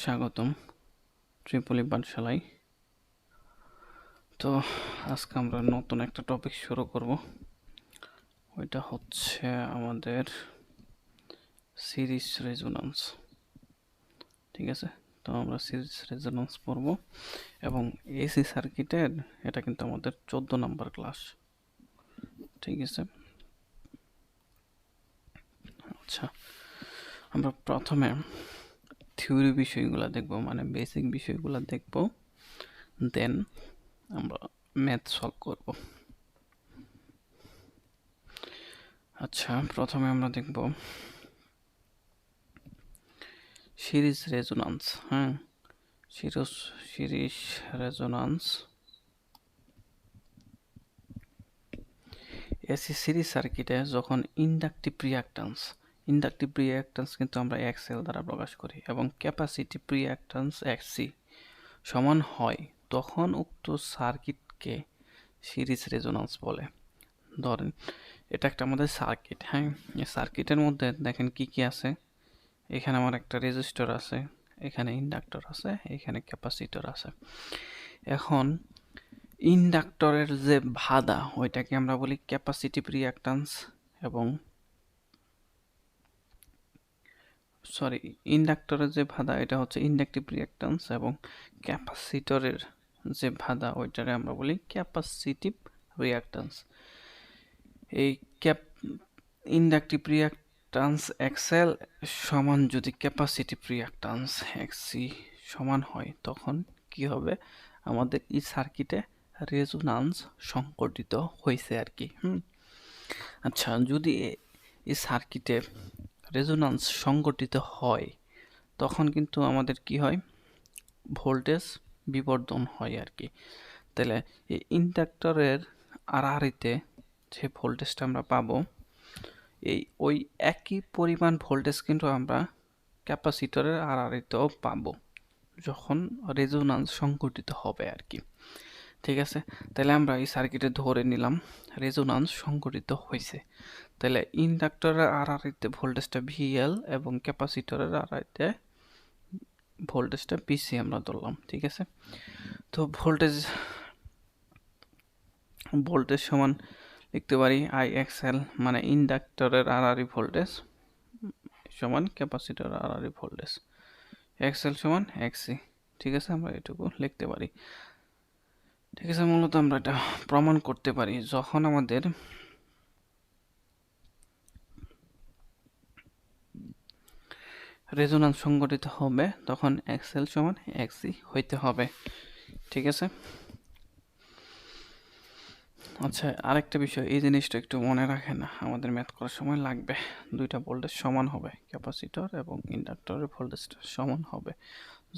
স্বাগতম ত্রিপলি পাঠশালায়। তো আজকে আমরা নতুন একটা টপিক শুরু করব। ওইটা হচ্ছে আমাদের সিরিজ রেজোন্যান্স। ঠিক আছে, তো আমরা সিরিজ রেজোন্যান্স পড়ব এবং এসি সার্কিটের এটা কিন্তু আমাদের 14 নম্বর ক্লাস। ঠিক আছে, আচ্ছা আমরা প্রথমে থিওরি বিষয়গুলো দেখব, মানে বেসিক বিষয়গুলো দেখব, দেন আমরা ম্যাথ সলভ করব। আচ্ছা, প্রথমে আমরা দেখব সিরিজ রেজোন্যান্স। হ্যাঁ, সিরিজ রেজোন্যান্স। এসি সিরিজ সার্কিটে যখন ইন্ডাকটিভ রিঅ্যাক্ট্যান্স কিন্তু আমরা এক্সএল দ্বারা প্রকাশ করি এবং ক্যাপাসিটিভ রিঅ্যাক্ট্যান্স এক্সসি সমান হয়, তখন উক্ত সার্কিটকে সিরিজ রেজোন্যান্স বলে। ধরেন এটা একটা আমাদের সার্কিট। হ্যাঁ, এই সার্কিটের মধ্যে দেখেন কি কি আছে। এখানে আমার একটা রেজিস্টর আছে, এখানে ইন্ডাক্টর আছে, এখানে ক্যাপাসিটর আছে। এখন ইন্ডাক্টরের যে বাধা ওইটাকে আমরা বলি ক্যাপাসিটিভ রিঅ্যাক্ট্যান্স এবং ইন্ডাক্টরের যে বাধা এটা হচ্ছে ইন্ডাকটিভ রিঅ্যাক্ট্যান্স এবং ক্যাপাসিটরের যে বাধা ওইটারে আমরা বলি ক্যাপাসিটিভ রিঅ্যাক্ট্যান্স। এই ইন্ডাকটিভ রিঅ্যাক্ট্যান্স এক্সএল সমান যদি ক্যাপাসিটিভ রিঅ্যাক্ট্যান্স এক্সসি সমান হয়, তখন কি হবে, আমাদের এই সার্কিটে রেজোন্যান্স সংঘটিত হয়েছে আর কি। আচ্ছা, যদি এই সার্কিটে রেজোন্যান্স সংঘটিত হয়, তখন কিন্তু আমাদের কি হয়, ভোল্টেজ বিবর্ধন হয় আর কি। তাহলে এই ইন্ডাক্টরের আড়াআড়িতে যে ভোল্টেজটা আমরা পাবো, ওই একই পরিমাণ ভোল্টেজ কিন্তু আমরা ক্যাপাসিটরের আড়াআড়িতেও পাবো যখন রেজোন্যান্স সংঘটিত হবে আর কি। ঠিক আছে, তাহলে আমরা এই সার্কিটে ধরে নিলাম রেজোন্যান্স সংঘটিত হয়েছে। তাহলে ইন্ডাক্টরের আড়াআড়িতে ভোল্টেজটা ভিএল এবং ক্যাপাসিটরের আড়াআড়িতে ভোল্টেজটা পিসি আমরা ধরলাম। ঠিক আছে, তো ভোল্টেজ সমান লিখতে পারি আই এক্সএল, মানে ইন্ডাক্টরের আড়াআড়ি ভোল্টেজ সমান ক্যাপাসিটরের আড়াআড়ি ভোল্টেজ, এক্সএল সমান এক্সসি। ঠিক আছে, আমরা এটুকু লিখতে পারি। ঠিক আছে, মূলত আমরা এটা প্রমাণ করতে পারি যখন আমাদের রেজোন্যান্স সংঘটিত হবে তখন এক্সএল সমান এক্সসি হইতে হবে। ঠিক আছে, আচ্ছা আরেকটা বিষয়, এই জিনিসটা একটু মনে রাখেন, আমাদের ম্যাথ করার সময় লাগবে। দুইটা ভোল্টেজ সমান হবে, ক্যাপাসিটর এবং ইন্ডাক্টরের ভোল্টেজটা সমান হবে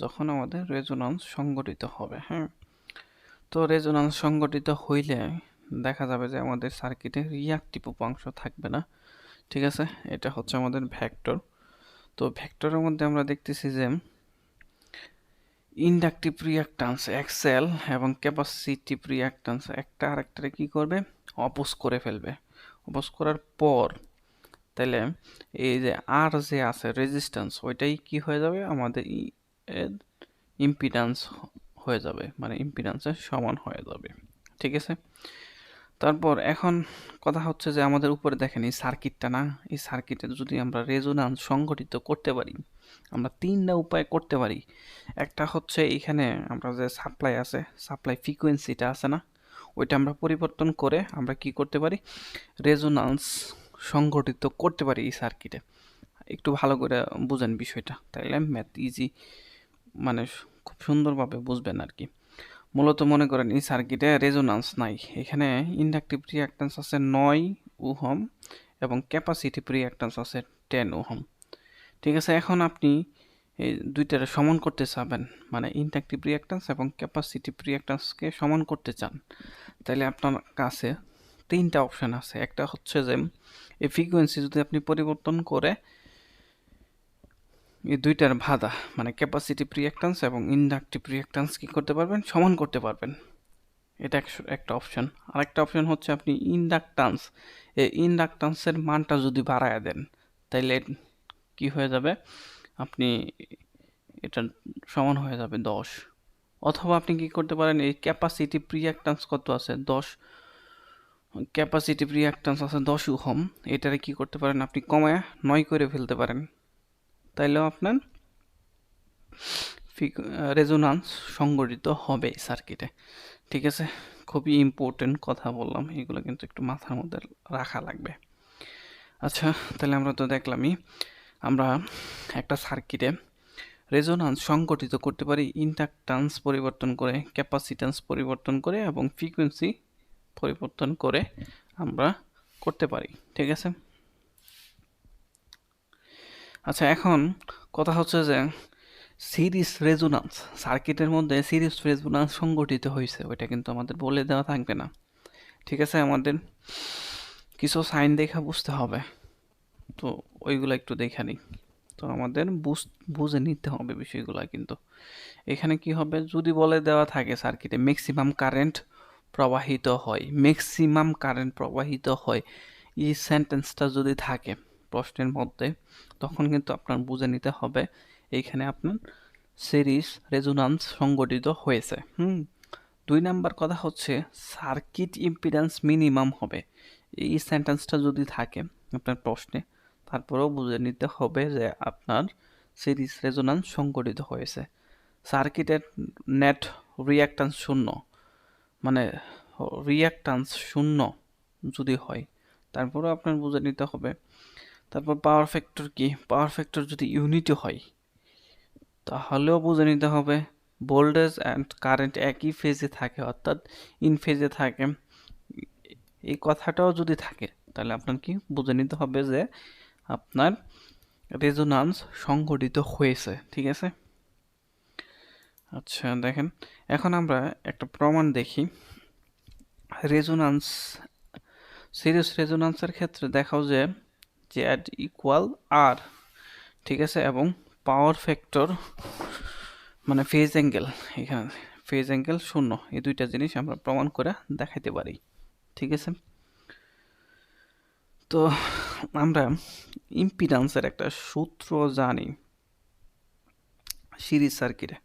যখন আমাদের রেজোন্যান্স সংঘটিত হবে। হ্যাঁ, তো রেজোন্যান্স সংঘটিত হইলে দেখা যাবে যে আমাদের সার্কিটে রিঅ্যাক্টিভ উপাংশ থাকবে না। ঠিক আছে, এটা হচ্ছে আমাদের ভেক্টর। তো ভেক্টরের মধ্যে আমরা দেখতেছি যে ইন্ডাকটিভ রিঅ্যাক্ট্যান্স এক্সএল এবং ক্যাপাসিটিভ রিঅ্যাক্ট্যান্স একটা আরেকটারে কি করবে, অপোজ করে ফেলবে। অপোজ করার পর তাহলে এই যে আর যে আছে রেজিস্ট্যান্স, ওইটাই কি হয়ে যাবে, আমাদের ইম্পিডেন্স হয়ে যাবে, মানে ইম্পিডেন্সের সমান হয়ে যাবে। ঠিক আছে, তারপর এখন কথা হচ্ছে যে আমাদের উপরে দেখেন এই সার্কিটটা না, এই সার্কিটে যদি আমরা রেজোন্যান্স সংঘটিত করতে পারি, আমরা তিনটা উপায় করতে পারি। একটা হচ্ছে এইখানে আমরা যে সাপ্লাই আছে, সাপ্লাই ফ্রিকোয়েন্সিটা আছে না, ওইটা আমরা পরিবর্তন করে আমরা কি করতে পারি, রেজোন্যান্স সংঘটিত করতে পারি এই সার্কিটে। একটু ভালো করে বুঝেন বিষয়টা, তাইলে ম্যাথ ইজি, মানে খুব সুন্দরভাবে বুঝবেন আর কি। মূলত মনে করেন এই সার্কিটে রেজোন্যান্স নাই, এখানে ইন্ডাকটিভ রিঅ্যাক্ট্যান্স আছে 9 ওহম এবং ক্যাপাসিটিভ রিঅ্যাক্ট্যান্স আছে 10 ওহম। ঠিক আছে, এখন আপনি এই দুইটারে সমান করতে চাবেন, মানে ইন্ডাকটিভ রিঅ্যাক্ট্যান্স এবং ক্যাপাসিটিভ রিঅ্যাক্ট্যান্সকে সমান করতে চান, তাহলে আপনার কাছে তিনটা অপশান আছে। একটা হচ্ছে যে এই ফ্রিকোয়েন্সি যদি আপনি পরিবর্তন করে এই দুইটার বাধা, মানে ক্যাপাসিটিভ রিঅ্যাক্ট্যান্স এবং ইন্ডাকটিভ রিঅ্যাক্ট্যান্স কি করতে পারবেন, সমান করতে পারবেন। এটা একটা অপশন। আরেকটা অপশন হচ্ছে আপনি এই ইন্ডাকট্যান্সের মানটা যদি বাড়ায় দেন, তাইলে কি হয়ে যাবে, আপনি এটা সমান হয়ে যাবে 10। অথবা আপনি কি করতে পারেন, এই ক্যাপাসিটিভ রিঅ্যাক্ট্যান্স কত আছে 10, ক্যাপাসিটিভ রিঅ্যাক্ট্যান্স আছে 10 ওহম, এটারে কি করতে পারেন আপনি কমায় 9 করে ফেলতে পারেন, তাইলেও আপনার রেজোনান্স সংঘটিত হবে সার্কিটে। ঠিক আছে, খুবই ইম্পর্টেন্ট কথা বললাম, এগুলো কিন্তু একটু মাথার মধ্যে রাখা লাগবে। আচ্ছা, তাহলে আমরা তো দেখলামই আমরা একটা সার্কিটে রেজোনান্স সংঘটিত করতে পারি ইন্ডাকট্যান্স পরিবর্তন করে, ক্যাপাসিট্যান্স পরিবর্তন করে এবং ফ্রিকোয়েন্সি পরিবর্তন করে আমরা করতে পারি। ঠিক আছে। আচ্ছা, এখন কথা হচ্ছে যে সিরিজ রেজোনান্স, সার্কিটের মধ্যে সিরিজ রেজোনান্স সংঘটিত হয়েছে ওইটা কিন্তু আমাদের বলে দেওয়া থাকবে না। ঠিক আছে, আমাদের কিছু সাইন দেখা বুঝতে হবে, তো ওইগুলো একটু দেখে নিই। তো আমাদের বুঝে নিতে হবে বিষয়গুলো। কিন্তু এখানে কি হবে, যদি বলে দেওয়া থাকে সার্কিটে ম্যাক্সিমাম কারেন্ট প্রবাহিত হয়, ম্যাক্সিমাম কারেন্ট প্রবাহিত হয়, এই সেন্টেন্সটা যদি থাকে প্রশ্নের মধ্যে, তখন কিন্তু আপনার বুঝে নিতে হবে এইখানে আপনার সিরিজ রেজোনান্স সংঘটিত হয়েছে। 2 নাম্বার কথা হচ্ছে সার্কিট ইম্পিডেন্স মিনিমাম হবে, এই সেন্টেন্সটা যদি থাকে আপনার প্রশ্নে, তারপরেও বুঝে নিতে হবে যে আপনার সিরিজ রেজোনান্স সংঘটিত হয়েছে। সার্কিটের নেট রিঅ্যাক্ট্যান্স শূন্য, মানে রিঅ্যাক্ট্যান্স শূন্য যদি হয়, তারপরেও আপনার বুঝে নিতে হবে। তারপর পাওয়ার ফ্যাক্টর কি, পাওয়ার ফ্যাক্টর যদি ইউনিটি হয় তাহলেও বুঝে নিতে হবে। ভোল্টেজ অ্যান্ড কারেন্ট একই ফেজে থাকে, অর্থাৎ ইন ফেজে থাকে, এই কথাটাও যদি থাকে তাহলে আপনার কি বুঝে নিতে হবে যে আপনার রেজোনান্স সংঘটিত হয়েছে। ঠিক আছে। আচ্ছা দেখেন, এখন আমরা একটা প্রমাণ দেখি। রেজোনান্স, সিরিজ রেজোনান্সের ক্ষেত্রে দেখাও যে জেড ইকুয়াল আর, ঠিক আছে, এবং পাওয়ার ফ্যাক্টর মানে ফেজ অ্যাঙ্গেল, এখানে ফেজ অ্যাঙ্গেল শূন্য, এই দুইটা জিনিস আমরা প্রমাণ করে দেখাইতে পারি। ঠিক আছে। তো আমরা ইম্পিডেন্সের একটা সূত্র জানি সিরিজ সার্কিটে,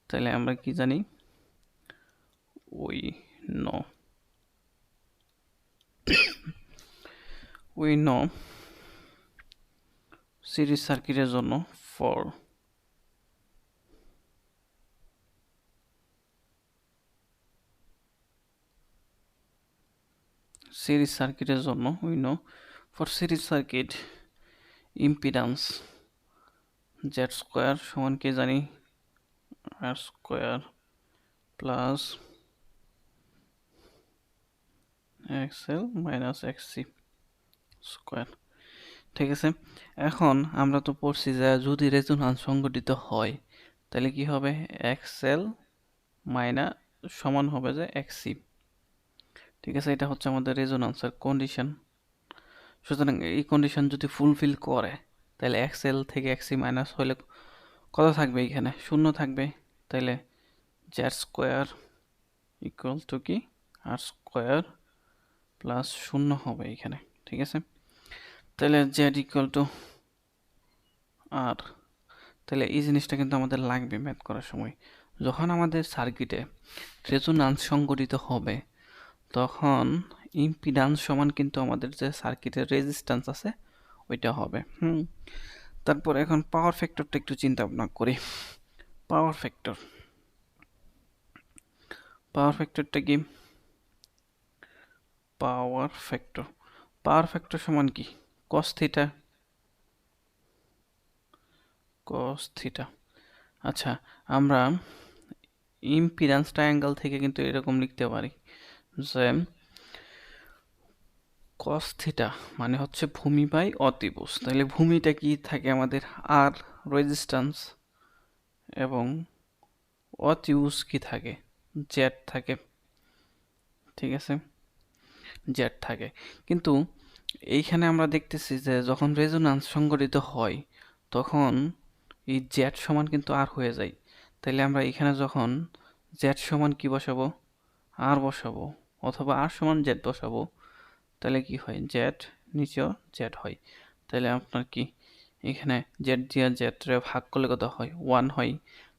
তাহলে আমরা কি জানি, we know সিরিজ সার্কিটের জন্য ফর সিরিজ সার্কিটের জন্য we know for series circuit impedance Z square সমান কি জানি, R square plus XL minus XC square. ঠিক আছে। এখন আমরা তো পড়ছি যে যদি রেজোনান্স সংঘটিত হয় তাহলে কি হবে, এক্সএল মাইনাস সমান হবে যে এক্সসি। ঠিক আছে, এটা হচ্ছে আমাদের রেজোনান্সের কন্ডিশন। সুতরাং এই কন্ডিশন যদি ফুলফিল করে তাহলে এক্সএল থেকে এক্সসি মাইনাস হলে কত থাকবে, এখানে শূন্য থাকবে, তাহলে জেড স্কোয়ার ইকুয়াল টু কি আর স্কোয়ার প্লাস শূন্য হবে এখানে। ঠিক আছে, তাহলে জেড ইকুয়াল টু আর, তাহলে এই জিনিসটা কিন্তু আমাদের লাগবে ম্যাথ করার সময়। যখন আমাদের সার্কিটে রেজোনান্স সংঘটিত হবে তখন ইম্পিডেন্স সমান কিন্তু আমাদের যে সার্কিটের রেজিস্ট্যান্স আছে ওইটা হবে। তারপর এখন পাওয়ার ফ্যাক্টরটা একটু চিন্তা ভাবনা করি। পাওয়ার ফ্যাক্টর, পাওয়ার ফ্যাক্টরটা কি, পাওয়ার ফ্যাক্টর, পাওয়ার ফ্যাক্টর সমান কি কস থিটা, কস থিটা। আচ্ছা, আমরা ইম্পিডেন্স ট্রায়াঙ্গেল থেকে কিন্তু এরকম লিখতে পারি যে কস থিটা মানে হচ্ছে ভূমি বাই অতিভুজ। তাহলে ভূমিটা কি থাকে আমাদের আর রেজিস্ট্যান্স, এবং অতিভুজ কি থাকে জেড থাকে। ঠিক আছে, জেড থাকে। কিন্তু এইখানে আমরা দেখতেছি যে যখন রেজোনান্স সংঘটিত হয় তখন এই জেড সমান কিন্তু আর হয়ে যায়। তাহলে আমরা এখানে যখন জেড সমান কি বসাবো, আর বসাবো, অথবা আর সমান জেড বসাবো, তাহলে কি হয় জেড নিচেও জেড হয়। তাহলে আপনার কি এখানে জেড দিয়ে জেড রে ভাগ করলে কত হয় 1 হয়।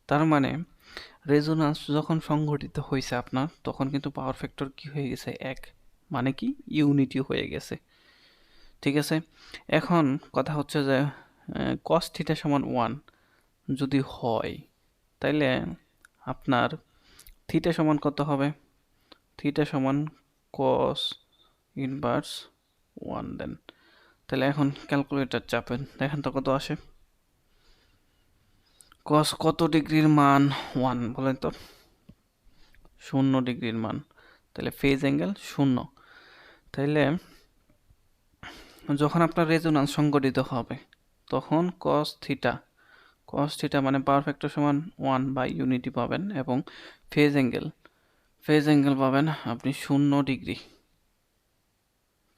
তার মানে রেজোন্যান্স যখন সংঘটিত হয়েছে আপনার তখন কিন্তু পাওয়ার ফ্যাক্টর কি হয়ে গেছে 1, মানে কি ইউনিটি হয়ে গেছে। ঠিক আছে, এখন কথা হচ্ছে যে cos থিটা সমান 1 যদি হয় তাইলে আপনার থিটা সমান কত হবে? থিটা সমান cos ইনভার্স 1 দেন। তাহলে এখন ক্যালকুলেটর চাপেন, দেখেন তো কত আসে। cos কত ডিগ্রির মান 1 বলেন তো? 0 ডিগ্রির মান। তাহলে ফেজ অ্যাঙ্গেল 0। তাইলে যখন আপনার রেজোন্যান্স সংঘটিত হবে তখন cos থিটা মানে পাওয়ার ফ্যাক্টর সমান 1 বাই ইউনিটি পাবেন, এবং ফেজ অ্যাঙ্গেল পাবেন আপনি 0 ডিগ্রি।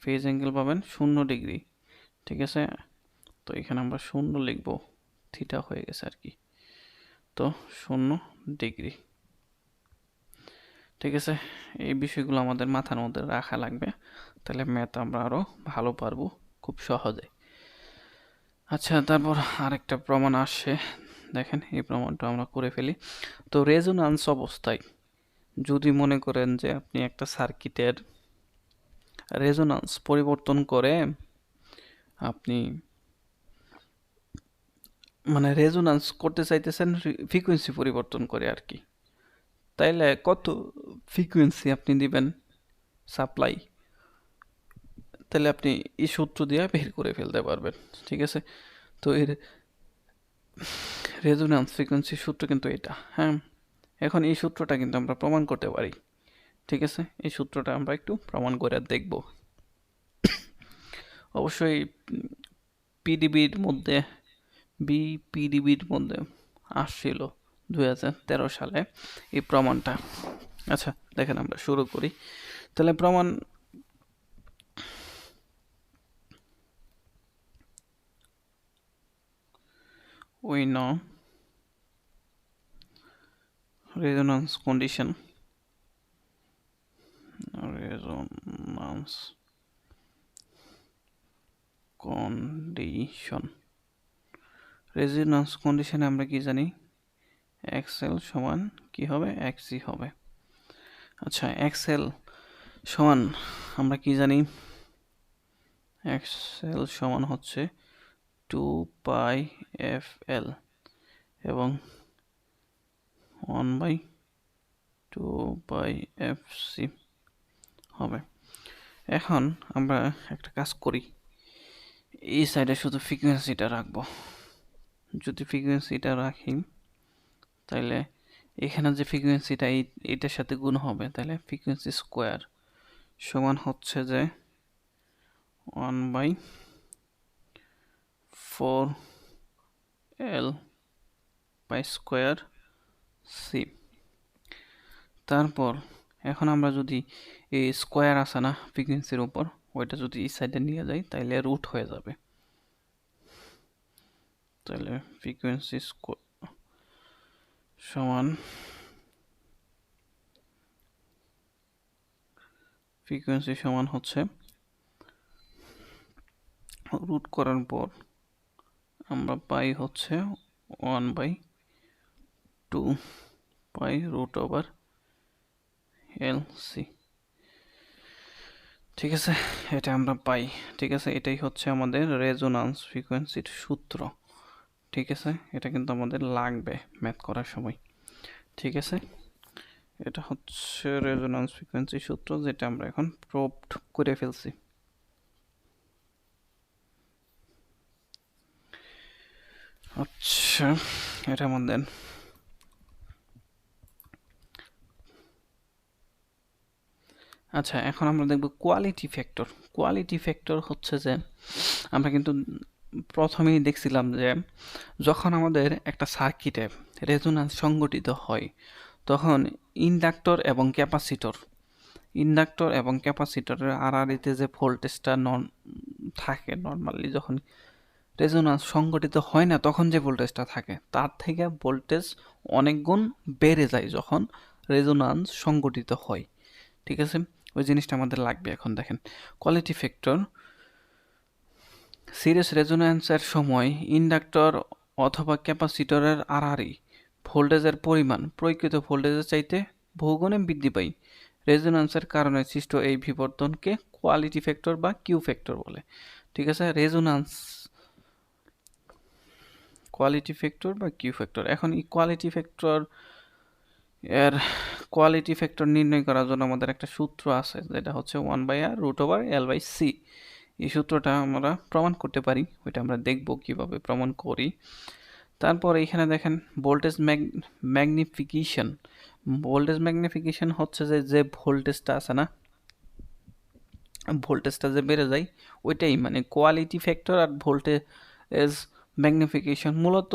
ফেজ অ্যাঙ্গেল পাবেন 0 ডিগ্রি। ঠিক আছে, তো এখানে আমরা 0 লিখব, থিটা হয়ে গেছে আর কি। তো 0 ডিগ্রি। ঠিক আছে, এই বিষয়গুলো আমাদের মাথার মধ্যে রাখা লাগবে, তাহলে ম্যাথ আমরা আরো ভালো পারবো খুব সহজে। আচ্ছা, তারপর আরেকটা প্রমাণ আসছে, দেখেন এই প্রমাণটা আমরা করে ফেলি। তো রেজোন্যান্স অবস্থায় যদি মনে করেন যে আপনি একটা সার্কিটের রেজোন্যান্স পরিবর্তন করে আপনি মানে রেজোন্যান্স করতে চাইতেছেন ফ্রিকোয়েন্সি পরিবর্তন করে আর কি, তাইলে কত ফ্রিকোয়েন্সি আপনি দিবেন সাপ্লাই, তাহলে আপনি এই সূত্র দিয়ে বের করে ফেলতে পারবেন। ঠিক আছে, তো এর রেজোন্যান্স ফ্রিকোয়েন্সি সূত্র কিন্তু এটা। হ্যাঁ, এখন এই সূত্রটা কিন্তু আমরা প্রমাণ করতে পারি। ঠিক আছে, এই সূত্রটা আমরা একটু প্রমাণ করে দেখব। অবশ্যই পিডিবির মধ্যে বিপিডিবির মধ্যে আসছিল 2013 সালে এই প্রমাণটা। আচ্ছা দেখেন, আমরা শুরু করি। তাহলে প্রমাণ we know resonance condition resonance কন্ডিশনে আমরা কি জানি, এক্সএল সমান কি হবে, এক্সি হবে। আচ্ছা, এক্সএল সমান আমরা কি জানি, এক্সএল সমান হচ্ছে 2 পাই এফ এল এবং 1 বাই 2 পাই এফ সি হবে। এখন আমরা একটা কাজ করি, এই সাইডে শুধু ফ্রিকোয়েন্সিটা রাখবো। যদি ফ্রিকোয়েন্সিটা রাখি তাহলে এখানে যে ফ্রিকোয়েন্সিটা এইটার সাথে গুণ হবে, তাহলে ফ্রিকোয়েন্সি স্কোয়ার সমান হচ্ছে যে 1 by 4 L pi square C. তারপর এখন আমরা যদি এই স্কোয়ার আসে না ফ্রিকোয়েন্সির উপর, ওইটা যদি এই সাইডে নিয়ে যাই তাহলে রুট হয়ে যাবে। তাহলে ফ্রিকোয়েন্সি সমান ফ্রিকোয়েন্সি সমান হচ্ছে রুট করার পর আমরা পাই হচ্ছে 1 by 2 pi root over L C. ঠিক আছে, এটা আমরা পাই। ঠিক আছে, এটাই হচ্ছে আমাদের রেজোন্যান্স ফ্রিকোয়েন্সির সূত্র। ঠিক আছে, এটা কিন্তু আমাদের লাগবে ম্যাথ করার সময়। ঠিক আছে, এটা হচ্ছে রেজোন্যান্স ফ্রিকোয়েন্সি সূত্র, যেটা আমরা এখন প্রুভড করে ফেলছি। আচ্ছা, এটা আমাদের আচ্ছা, এখন আমরা দেখব কোয়ালিটি ফ্যাক্টর। কোয়ালিটি ফ্যাক্টর হচ্ছে যে আমরা কিন্তু প্রথমেই দেখছিলাম যে যখন আমাদের একটা সার্কিটে রেজোন্যান্স সংঘটিত হয় তখন ইন্ডাক্টর এবং ক্যাপাসিটরের আড়াআড়িতে যে ভোল্টেজটা থাকে নর্মালি, যখন রেজোন্যান্স সংঘটিত হয় না তখন যে ভোল্টেজটা থাকে তার থেকে ভোল্টেজ অনেক গুণ বেড়ে যায় যখন রেজোন্যান্স সংঘটিত হয়। ঠিক আছে, ওই জিনিসটা আমাদের লাগবে। এখন দেখেন, কোয়ালিটি ফ্যাক্টর সিরিজ রেজোন্যান্সের সময় ইন্ডাক্টর অথবা ক্যাপাসিটরের আড়াআড়ি ভোল্টেজের পরিমাণ প্রয়োগকৃত ভোল্টেজের চাইতে বহুগুণে বৃদ্ধি পায়। রেজোন্যান্সের কারণে সৃষ্ট এই বিবর্তনকে কোয়ালিটি ফ্যাক্টর বা কিউ ফ্যাক্টর বলে। ঠিক আছে, রেজোন্যান্স কোয়ালিটি ফ্যাক্টর বা কিউ ফ্যাক্টর। এখন এই কোয়ালিটি ফ্যাক্টর এর কোয়ালিটি ফ্যাক্টর নির্ণয় করার জন্য আমাদের একটা সূত্র আছে, যেটা হচ্ছে 1/√L/C। এই সূত্রটা আমরা প্রমাণ করতে পারি, ওইটা আমরা দেখব কিভাবে প্রমাণ করি। তারপর এখানে দেখেন ভোল্টেজ ম্যাগনিফিকেশন। ভোল্টেজ ম্যাগনিফিকেশন হচ্ছে যে ভোল্টেজটা আছে না, ভোল্টেজটা যে বেড়ে যায় ওইটাই মানে কোয়ালিটি ফ্যাক্টর। আর ভোল্টেজ ম্যাগনিফিকেশন মূলত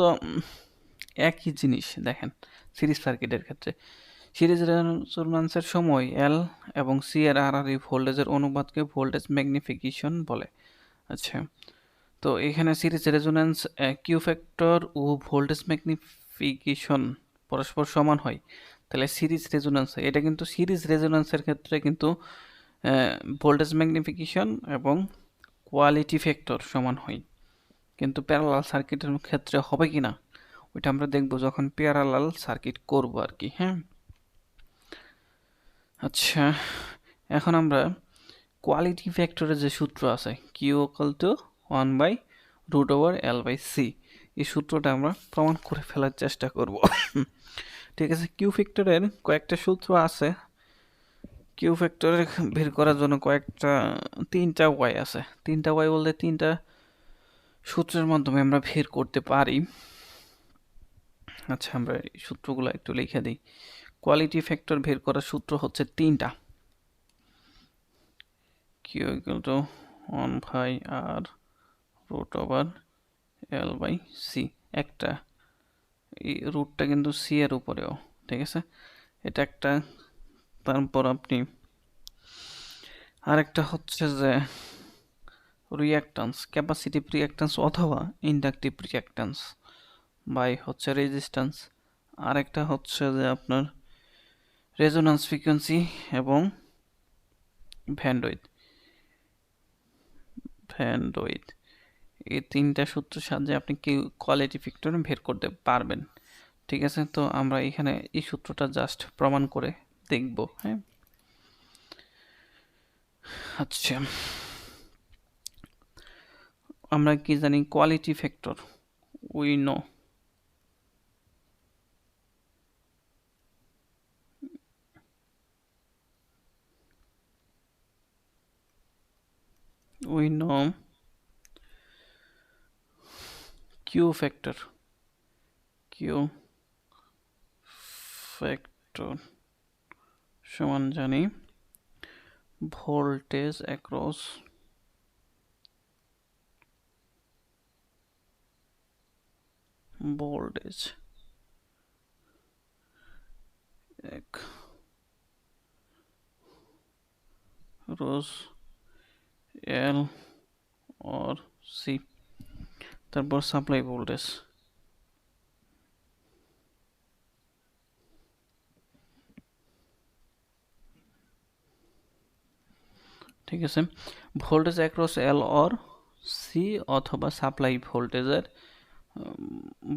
একই জিনিস। দেখেন সিরিজ সার্কিটের ক্ষেত্রে সিরিজ রেজোন্যান্সের সময় এল এবং সি এর আড়াআড়ি ভোল্টেজের অনুপাতকে ভোল্টেজ ম্যাগনিফিকেশন বলে। আচ্ছা, তো এখানে সিরিজ রেজোন্যান্স কিউ ফ্যাক্টর ও ভোল্টেজ ম্যাগনিফিকেশন পরস্পর সমান হয়, তাহলে সিরিজ রেজোন্যান্স। এটা কিন্তু সিরিজ রেজোন্যান্সের ক্ষেত্রে কিন্তু ভোল্টেজ ম্যাগনিফিকেশন এবং কোয়ালিটি ফ্যাক্টর সমান হয়, কিন্তু প্যারালাল সার্কিটের ক্ষেত্রে হবে কি না ওইটা আমরা দেখব যখন প্যারালাল সার্কিট করব আর কি। হ্যাঁ, আচ্ছা, এখন আমরা কোয়ালিটি ফ্যাক্টরের যে সূত্র আছে কিউ ইকুয়াল টু 1/√L/C, এই সূত্রটা আমরা প্রমাণ করে ফেলার চেষ্টা করব। ঠিক আছে, কিউ ফ্যাক্টরের কয়েকটা সূত্র আছে। কিউ ফ্যাক্টরের বের করার জন্য তিনটা ওয়াই আছে। তিনটা ওয়াই বলতে তিনটা সূত্রের মাধ্যমে আমরা বের করতে পারি। আচ্ছা, আমরা এই সূত্রগুলো একটু লিখে দিই। কোয়ালিটি ফ্যাক্টর বের করার সূত্র হচ্ছে তিনটা। Q equal to 1/√L/C। একটা, এই রুটটা কিন্তু সি এর উপরেও, ঠিক আছে, এটা একটা। তারপর আপনি আরেকটা হচ্ছে যে রিঅ্যাক্ট্যান্স, ক্যাপাসিটিভ রিঅ্যাক্ট্যান্স অথবা ইন্ডাকটিভ রিঅ্যাক্ট্যান্স বাই হচ্ছে রেজিস্ট্যান্স। আরেকটা হচ্ছে যে আপনার রেজোন্যান্স ফ্রিকোয়েন্সি এবং ভ্যান্ডউইথ। এই তিনটা সূত্রের সাহায্যে আপনি কি কোয়ালিটি ফ্যাক্টর বের করতে পারবেন। ঠিক আছে, তো আমরা এখানে এই সূত্রটা জাস্ট প্রমাণ করে দেখব। হ্যাঁ, আচ্ছা, আমরা কি জানি quality factor, we know Q factor সমান জানি voltage across voltage across L or C, তারপর সাপ্লাই ভোল্টেজ। ঠিক আছে, voltage across L or C অথবা সাপ্লাই ভোল্টেজের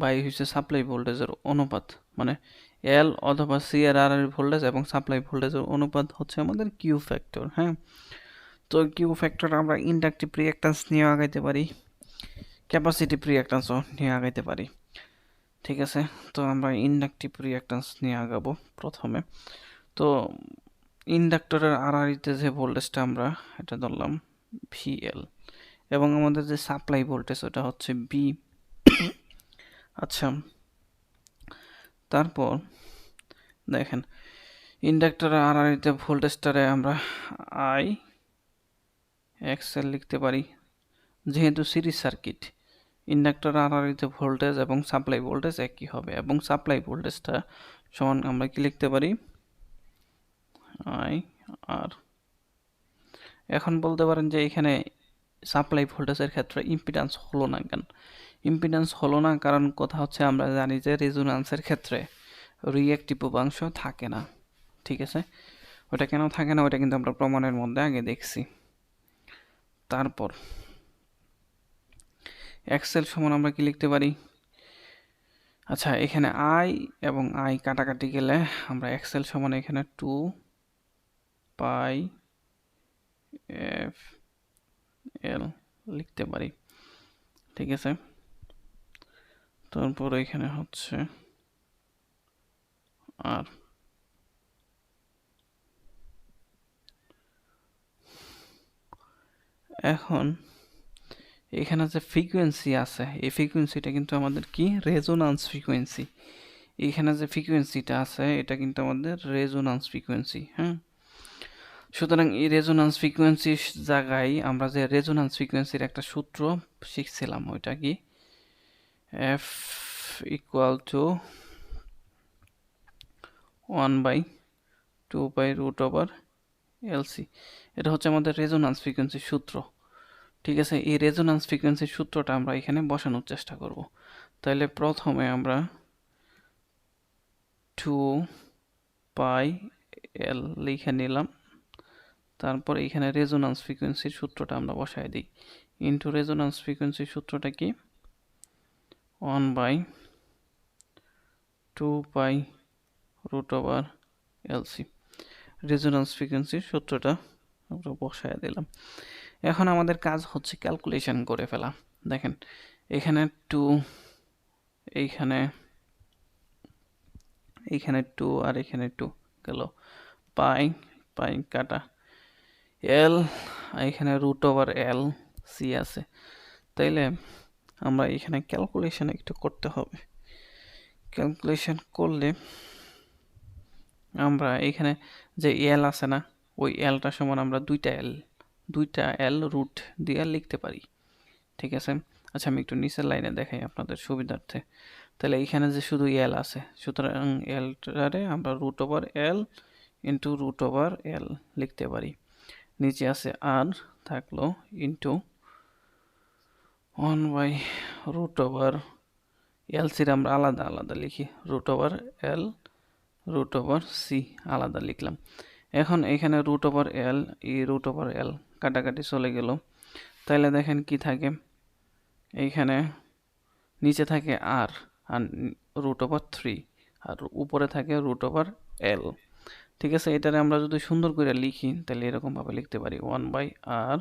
বাই হচ্ছে সাপ্লাই ভোল্টেজের অনুপাত, মানে এল অথবা সি এর আর ভোল্টেজ এবং সাপ্লাই ভোল্টেজের অনুপাত হচ্ছে আমাদের কিউ ফ্যাক্টর। হ্যাঁ, তো কিউ ফ্যাক্টর আমরা ইন্ডাকটিভ রিঅ্যাক্ট্যান্স নিয়ে আগাইতে পারি, ক্যাপাসিটিভ রিঅ্যাক্ট্যান্সও নিয়ে আগাইতে পারি। ঠিক আছে, তো আমরা ইন্ডাকটিভ রিঅ্যাক্ট্যান্স নিয়ে আগাবো প্রথমে। তো ইন্ডাক্টরের আড়াআড়িতে যে ভোল্টেজটা আমরা এটা ধরলাম ভিএল, এবং আমাদের যে সাপ্লাই ভোল্টেজ ওটা হচ্ছে বি। আচ্ছা, তারপর দেখেন ইন্ডাক্টরের আড়াআড়িতে ভোল্টেজটারে আমরা আই এক্সএল লিখতে পারি। যেহেতু সিরিজ সার্কিট, ইন্ডাক্টরের আড়াআড়িতে ভোল্টেজ এবং সাপ্লাই ভোল্টেজ একই হবে, এবং সাপ্লাই ভোল্টেজটা সমান আমরা কি লিখতে পারি, আই আর। এখন বলতে পারেন যে এখানে সাপ্লাই ভোল্টেজের ক্ষেত্রে ইম্পিডেন্স হলো না কেন? ইম্পিডেন্স হলো না কারণ কথা হচ্ছে আমরা জানি যে রেজোন্যান্সের ক্ষেত্রে রিঅ্যাক্টিভ উপাংশ থাকে না। ঠিক আছে, ওটা কেন থাকে না ওটা কিন্তু আমরা প্রমাণের মধ্যে আগে দেখছি। তারপর এক্সেল সমান আমরা কি লিখতে পারি? আচ্ছা, এখানে আই এবং আই কাটাকাটি গেলে আমরা এক্সেল সমান এখানে 2 পাই এফ এল লিখতে পারি। ঠিক আছে, তারপর এখানে হচ্ছে আর এখন এখানে যে ফ্রিকোয়েন্সি আছে এই ফ্রিকোয়েন্সিটা কিন্তু আমাদের কি রেজোনান্স ফ্রিকোয়েন্সি। এখানে যে ফ্রিকোয়েন্সিটা আছে এটা কিন্তু আমাদের রেজোনান্স ফ্রিকোয়েন্সি। হ্যাঁ, সুতরাং এই রেজোনান্স ফ্রিকোয়েন্সির জায়গায় আমরা যে রেজোনান্স ফ্রিকোয়েন্সির একটা সূত্র শিখছিলাম ওইটা কি F equal to 1/2 pi root over LC. এটা হচ্ছে আমাদের রেজোনান্স ফ্রিকোয়েন্সির সূত্র। ঠিক আছে, এই রেজোনান্স ফ্রিকোয়েন্সির সূত্রটা আমরা এখানে বসানোর চেষ্টা করব। তাহলে প্রথমে আমরা 2 পাই এল লিখে নিলাম, তারপর এখানে রেজোনান্স ফ্রিকোয়েন্সির সূত্রটা আমরা বসায় দিই। ইনটু রেজোনান্স ফ্রিকোয়েন্সির সূত্রটা কি 1/2 pi root over LC. Resonance ফ্রিকোয়েন্সির সূত্রটা আমরা বসায় দিলাম। এখন আমাদের কাজ হচ্ছে ক্যালকুলেশন করে ফেলা। দেখেন এখানে 2, এইখানে 2 আর এখানে 2 গেল, পাই পাই কাটা এল, এখানে রুট ওভার এল সি আছে। তাইলে আমরা এখানে ক্যালকুলেশন একটু করতে হবে। ক্যালকুলেশন করলে আমরা এখানে যে এল আছে না, ওই এলটা সমান আমরা দুইটা এল রুট দিয়ে লিখতে পারি। ঠিক আছে, আচ্ছা আমি একটু নিচের লাইনে দেখাই আপনাদের সুবিধার্থে। তাহলে এখানে যে শুধু এল আছে, সুতরাং এলটারে আমরা root over L into root over এল লিখতে পারি। নিচে আছে আর থাকলো ইন্টু 1/রুট ওভার এল সির আমরা আলাদা আলাদা লিখি, root over L root over C আলাদা লিখলাম। এখন এখানে রুট ওভার এল ই রুট ওভার এল কাটাকাটি চলে গেল। তাহলে দেখেন কি থাকে, এইখানে নিচে থাকে আর রুট ওভার 3 আর উপরে থাকে রুট ওভার এল। ঠিক আছে, এটারে আমরা যদি সুন্দর করে লিখি তাহলে এরকমভাবে লিখতে পারি 1/r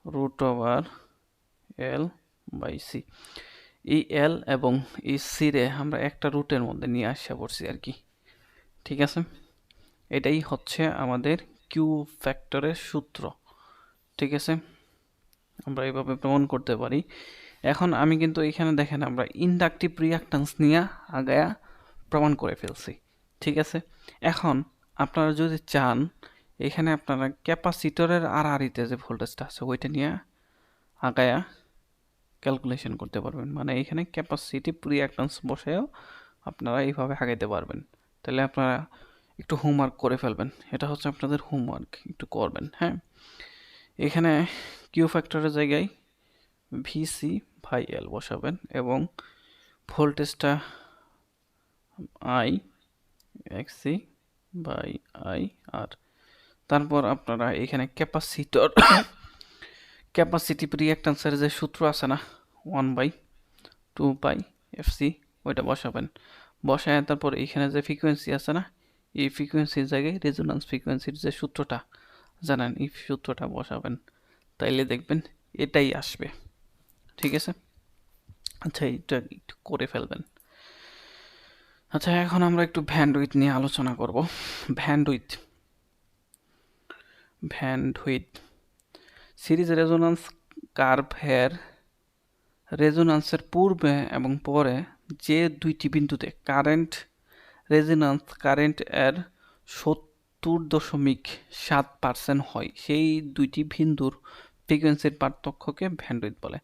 root over L by C. এই এল এবং এই সি রে আমরা একটা রুটের মধ্যে নিয়ে আসা পড়ছি আর কি। ঠিক আছে, এটাই হচ্ছে আমাদের কিউ ফ্যাক্টরের সূত্র। ঠিক আছে, আমরা এইভাবে প্রমাণ করতে পারি। এখন আমি কিন্তু এখানে দেখেন আমরা ইন্ডাকটিভ রিঅ্যাকট্যান্স নিয়ে আগায়া প্রমাণ করে ফেলছি। ঠিক আছে, এখন আপনারা যদি চান এখানে আপনারা ক্যাপাসিটরের আড়াআড়িতে যে ভোল্টেজটা আছে ওইটা নিয়ে আগায়া ক্যালকুলেশন করতে পারবেন। মানে এখানে ক্যাপাসিটিভ রিঅ্যাকট্যান্স বসেও আপনারা এইভাবে আগাইতে পারবেন। তাহলে আপনারা একটু হোমওয়ার্ক করে ফেলবেন, এটা হচ্ছে আপনাদের হোমওয়ার্ক, একটু করবেন। হ্যাঁ, এখানে কিউ ফ্যাক্টরের জায়গায় ভিসি বাই এল বসাবেন এবং ভোল্টেজটা আই এক্সি বাই আই আর। তারপর আপনারা এখানে ক্যাপাসিটিভ রিঅ্যাকট্যান্সের যে সূত্র আছে না 1/2 পাই এফসি ওইটা বসাবেন। বসায় তারপর এখানে যে ফ্রিকোয়েন্সি আছে না, এই ফ্রিকোয়েন্সির জায়গায় রেজোন্যান্স ফ্রিকোয়েন্সির যে সূত্রটা জানেন এই সূত্রটা বসাবেন, তাইলে দেখবেন এটাই আসবে। ঠিক আছে, আচ্ছা এটা একটু করে ফেলবেন। আচ্ছা এখন আমরা একটু ব্যান্ডউইথ নিয়ে আলোচনা করব। ব্যান্ডউইথ সিরিজ রেজোন্যান্স কার্ভের রেজোন্যান্সের পূর্বে এবং পরে যে দুইটি বিন্দুতে রেজোন্যান্স কারেন্ট এর 70.7% হয় সেই দুইটি বিন্দুর ফ্রিকোয়েন্সির পার্থক্যকে ব্যান্ডউইথ বলে।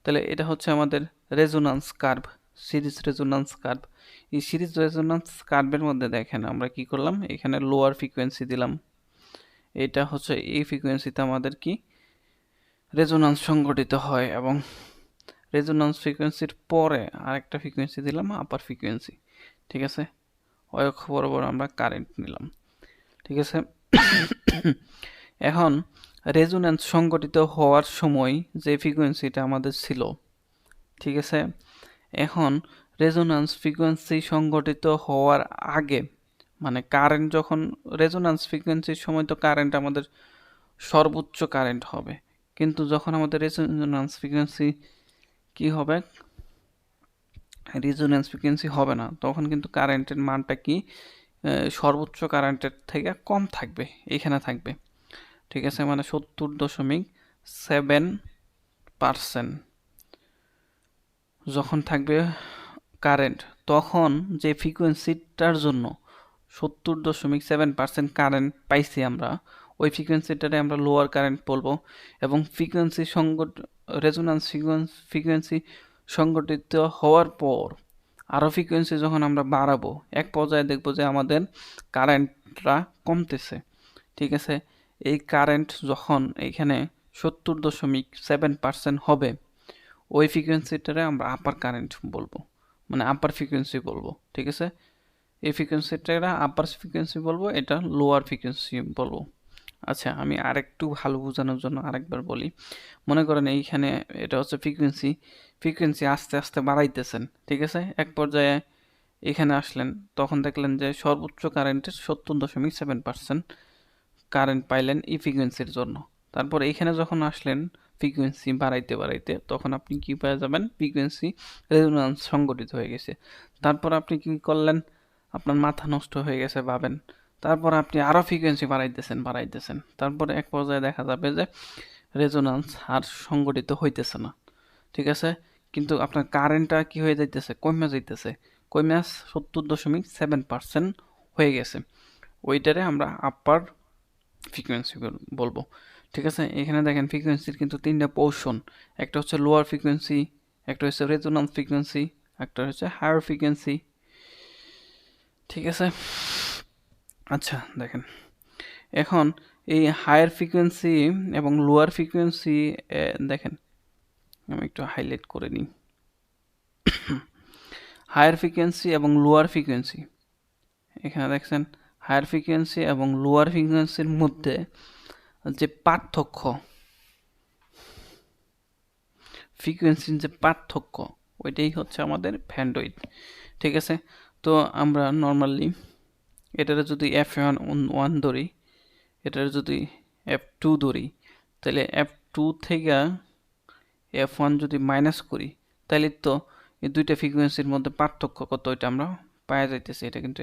তাহলে এটা হচ্ছে আমাদের resonance curve, series resonance curve. এই সিরিজ রেজোন্যান্স কার্ভের মধ্যে দেখেন আমরা কি করলাম, এখানে লোয়ার ফ্রিকোয়েন্সি দিলাম, এটা হচ্ছে এই ফ্রিকোয়েন্সিতে আমাদের কি রেজোন্যান্স সংঘটিত হয় এবং রেজোন্যান্স ফ্রিকোয়েন্সির পরে আরেকটা ফ্রিকোয়েন্সি দিলাম আপার ফ্রিকোয়েন্সি। ঠিক আছে, অক্ষ বরাবর আমরা কারেন্ট নিলাম। ঠিক আছে, এখন রেজোন্যান্স সংঘটিত হওয়ার সময় যে ফ্রিকোয়েন্সিটা আমাদের ছিল ঠিক আছে। এখন রেজোন্যান্স ফ্রিকোয়েন্সি সংঘটিত হওয়ার আগে, মানে কারেন্ট যখন রেজোন্যান্স ফ্রিকোয়েন্সির সময় তো কারেন্ট আমাদের সর্বোচ্চ কারেন্ট হবে, কিন্তু যখন আমাদের রেজোন্যান্স ফ্রিকোয়েন্সি কি হবে, রেজোন্যান্স ফ্রিকোয়েন্সি হবে না, তখন কিন্তু কারেন্টের মানটা কি সর্বোচ্চ কারেন্টের থেকে কম থাকবে, এখানে থাকবে। ঠিক আছে, মানে 70.7% যখন থাকবে কারেন্ট, তখন যে ফ্রিকোয়েন্সিটার জন্য 70.7% কারেন্ট পাইছি আমরা, ওই ফ্রিকোয়েন্সিটারে আমরা লোয়ার কারেন্ট বলবো। এবং ফ্রিকোয়েন্সি রেজোন্যান্স ফ্রিকোয়েন্সি সংগঠিত হওয়ার পর আরও ফ্রিকোয়েন্সি যখন আমরা বাড়াবো, এক পর্যায়ে দেখবো যে আমাদের কারেন্টটা কমতেছে। ঠিক আছে, এই কারেন্ট যখন এইখানে 70.7% হবে, ওই ফ্রিকোয়েন্সিটারে আমরা আপার কারেন্ট বলবো, মানে আপার ফ্রিকোয়েন্সি বলবো। ঠিক আছে, এই ফ্রিকোয়েন্সিটা আপার ফ্রিকোয়েন্সি বলবো, এটা লোয়ার ফ্রিকোয়েন্সি বলবো। আচ্ছা, আমি আরেকটু ভালো বোঝানোর জন্য আরেকবার বলি। মনে করেন এইখানে এটা হচ্ছে ফ্রিকোয়েন্সি আস্তে আস্তে বাড়াইতেছেন। ঠিক আছে, এক পর্যায়ে এখানে আসলেন, তখন দেখলেন যে সর্বোচ্চ কারেন্টের 70.7% কারেন্ট পাইলেন এই ফ্রিকোয়েন্সির জন্য। তারপর এইখানে যখন আসলেন ফ্রিকোয়েন্সি বাড়াইতে বাড়াইতে, তখন আপনি কি পেয়ে যাবেন, ফ্রিকোয়েন্সি রেজোন্যান্স সংগঠিত হয়ে গেছে। তারপর আপনি কি করলেন, আপনার মাথা নষ্ট হয়ে গেছে ভাবেন, তারপর আপনি আরও ফ্রিকোয়েন্সি বাড়াইতেছেন, তারপরে এক পর্যায়ে দেখা যাবে যে রেজোন্যান্স আর সংগঠিত হইতেছে না। ঠিক আছে, কিন্তু আপনার কারেন্টটা কি হয়ে যাইতেছে, কমে যাইতেছে, কমে 70.7% হয়ে গেছে। ওইটারে আমরা আপার ফ্রিকোয়েন্সি বলবো। ঠিক আছে, এখানে দেখেন ফ্রিকোয়েন্সির কিন্তু তিনটা পোর্শন, একটা হচ্ছে লোয়ার ফ্রিকোয়েন্সি, একটা হচ্ছে রেজোন্যান্স ফ্রিকোয়েন্সি, একটা হচ্ছে হায়ার ফ্রিকোয়েন্সি। ঠিক আছে, আচ্ছা দেখেন, এখন এই হায়ার ফ্রিকোয়েন্সি এবং লোয়ার ফ্রিকোয়েন্সি দেখেন, আমি একটু হাইলাইট করে নিই। হায়ার ফ্রিকোয়েন্সি এবং লোয়ার ফ্রিকোয়েন্সি, এখানে দেখছেন হায়ার ফ্রিকোয়েন্সি এবং লোয়ার ফ্রিকোয়েন্সির মধ্যে যে পার্থক্য, ফ্রিকোয়েন্সির যে পার্থক্য, ওইটাই হচ্ছে আমাদের ব্যান্ডউইথ। ঠিক আছে, তো আমরা নর্মালি এটারে যদি F1 ধরি, এটার যদি F2 ধরি, তাহলে F2 থেকে F1 যদি মাইনাস করি, তাহলে তো এই দুইটা ফ্রিকোয়েন্সির মধ্যে পার্থক্য কত, এটা আমরা পাওয়া যাইতেছে। এটা কিন্তু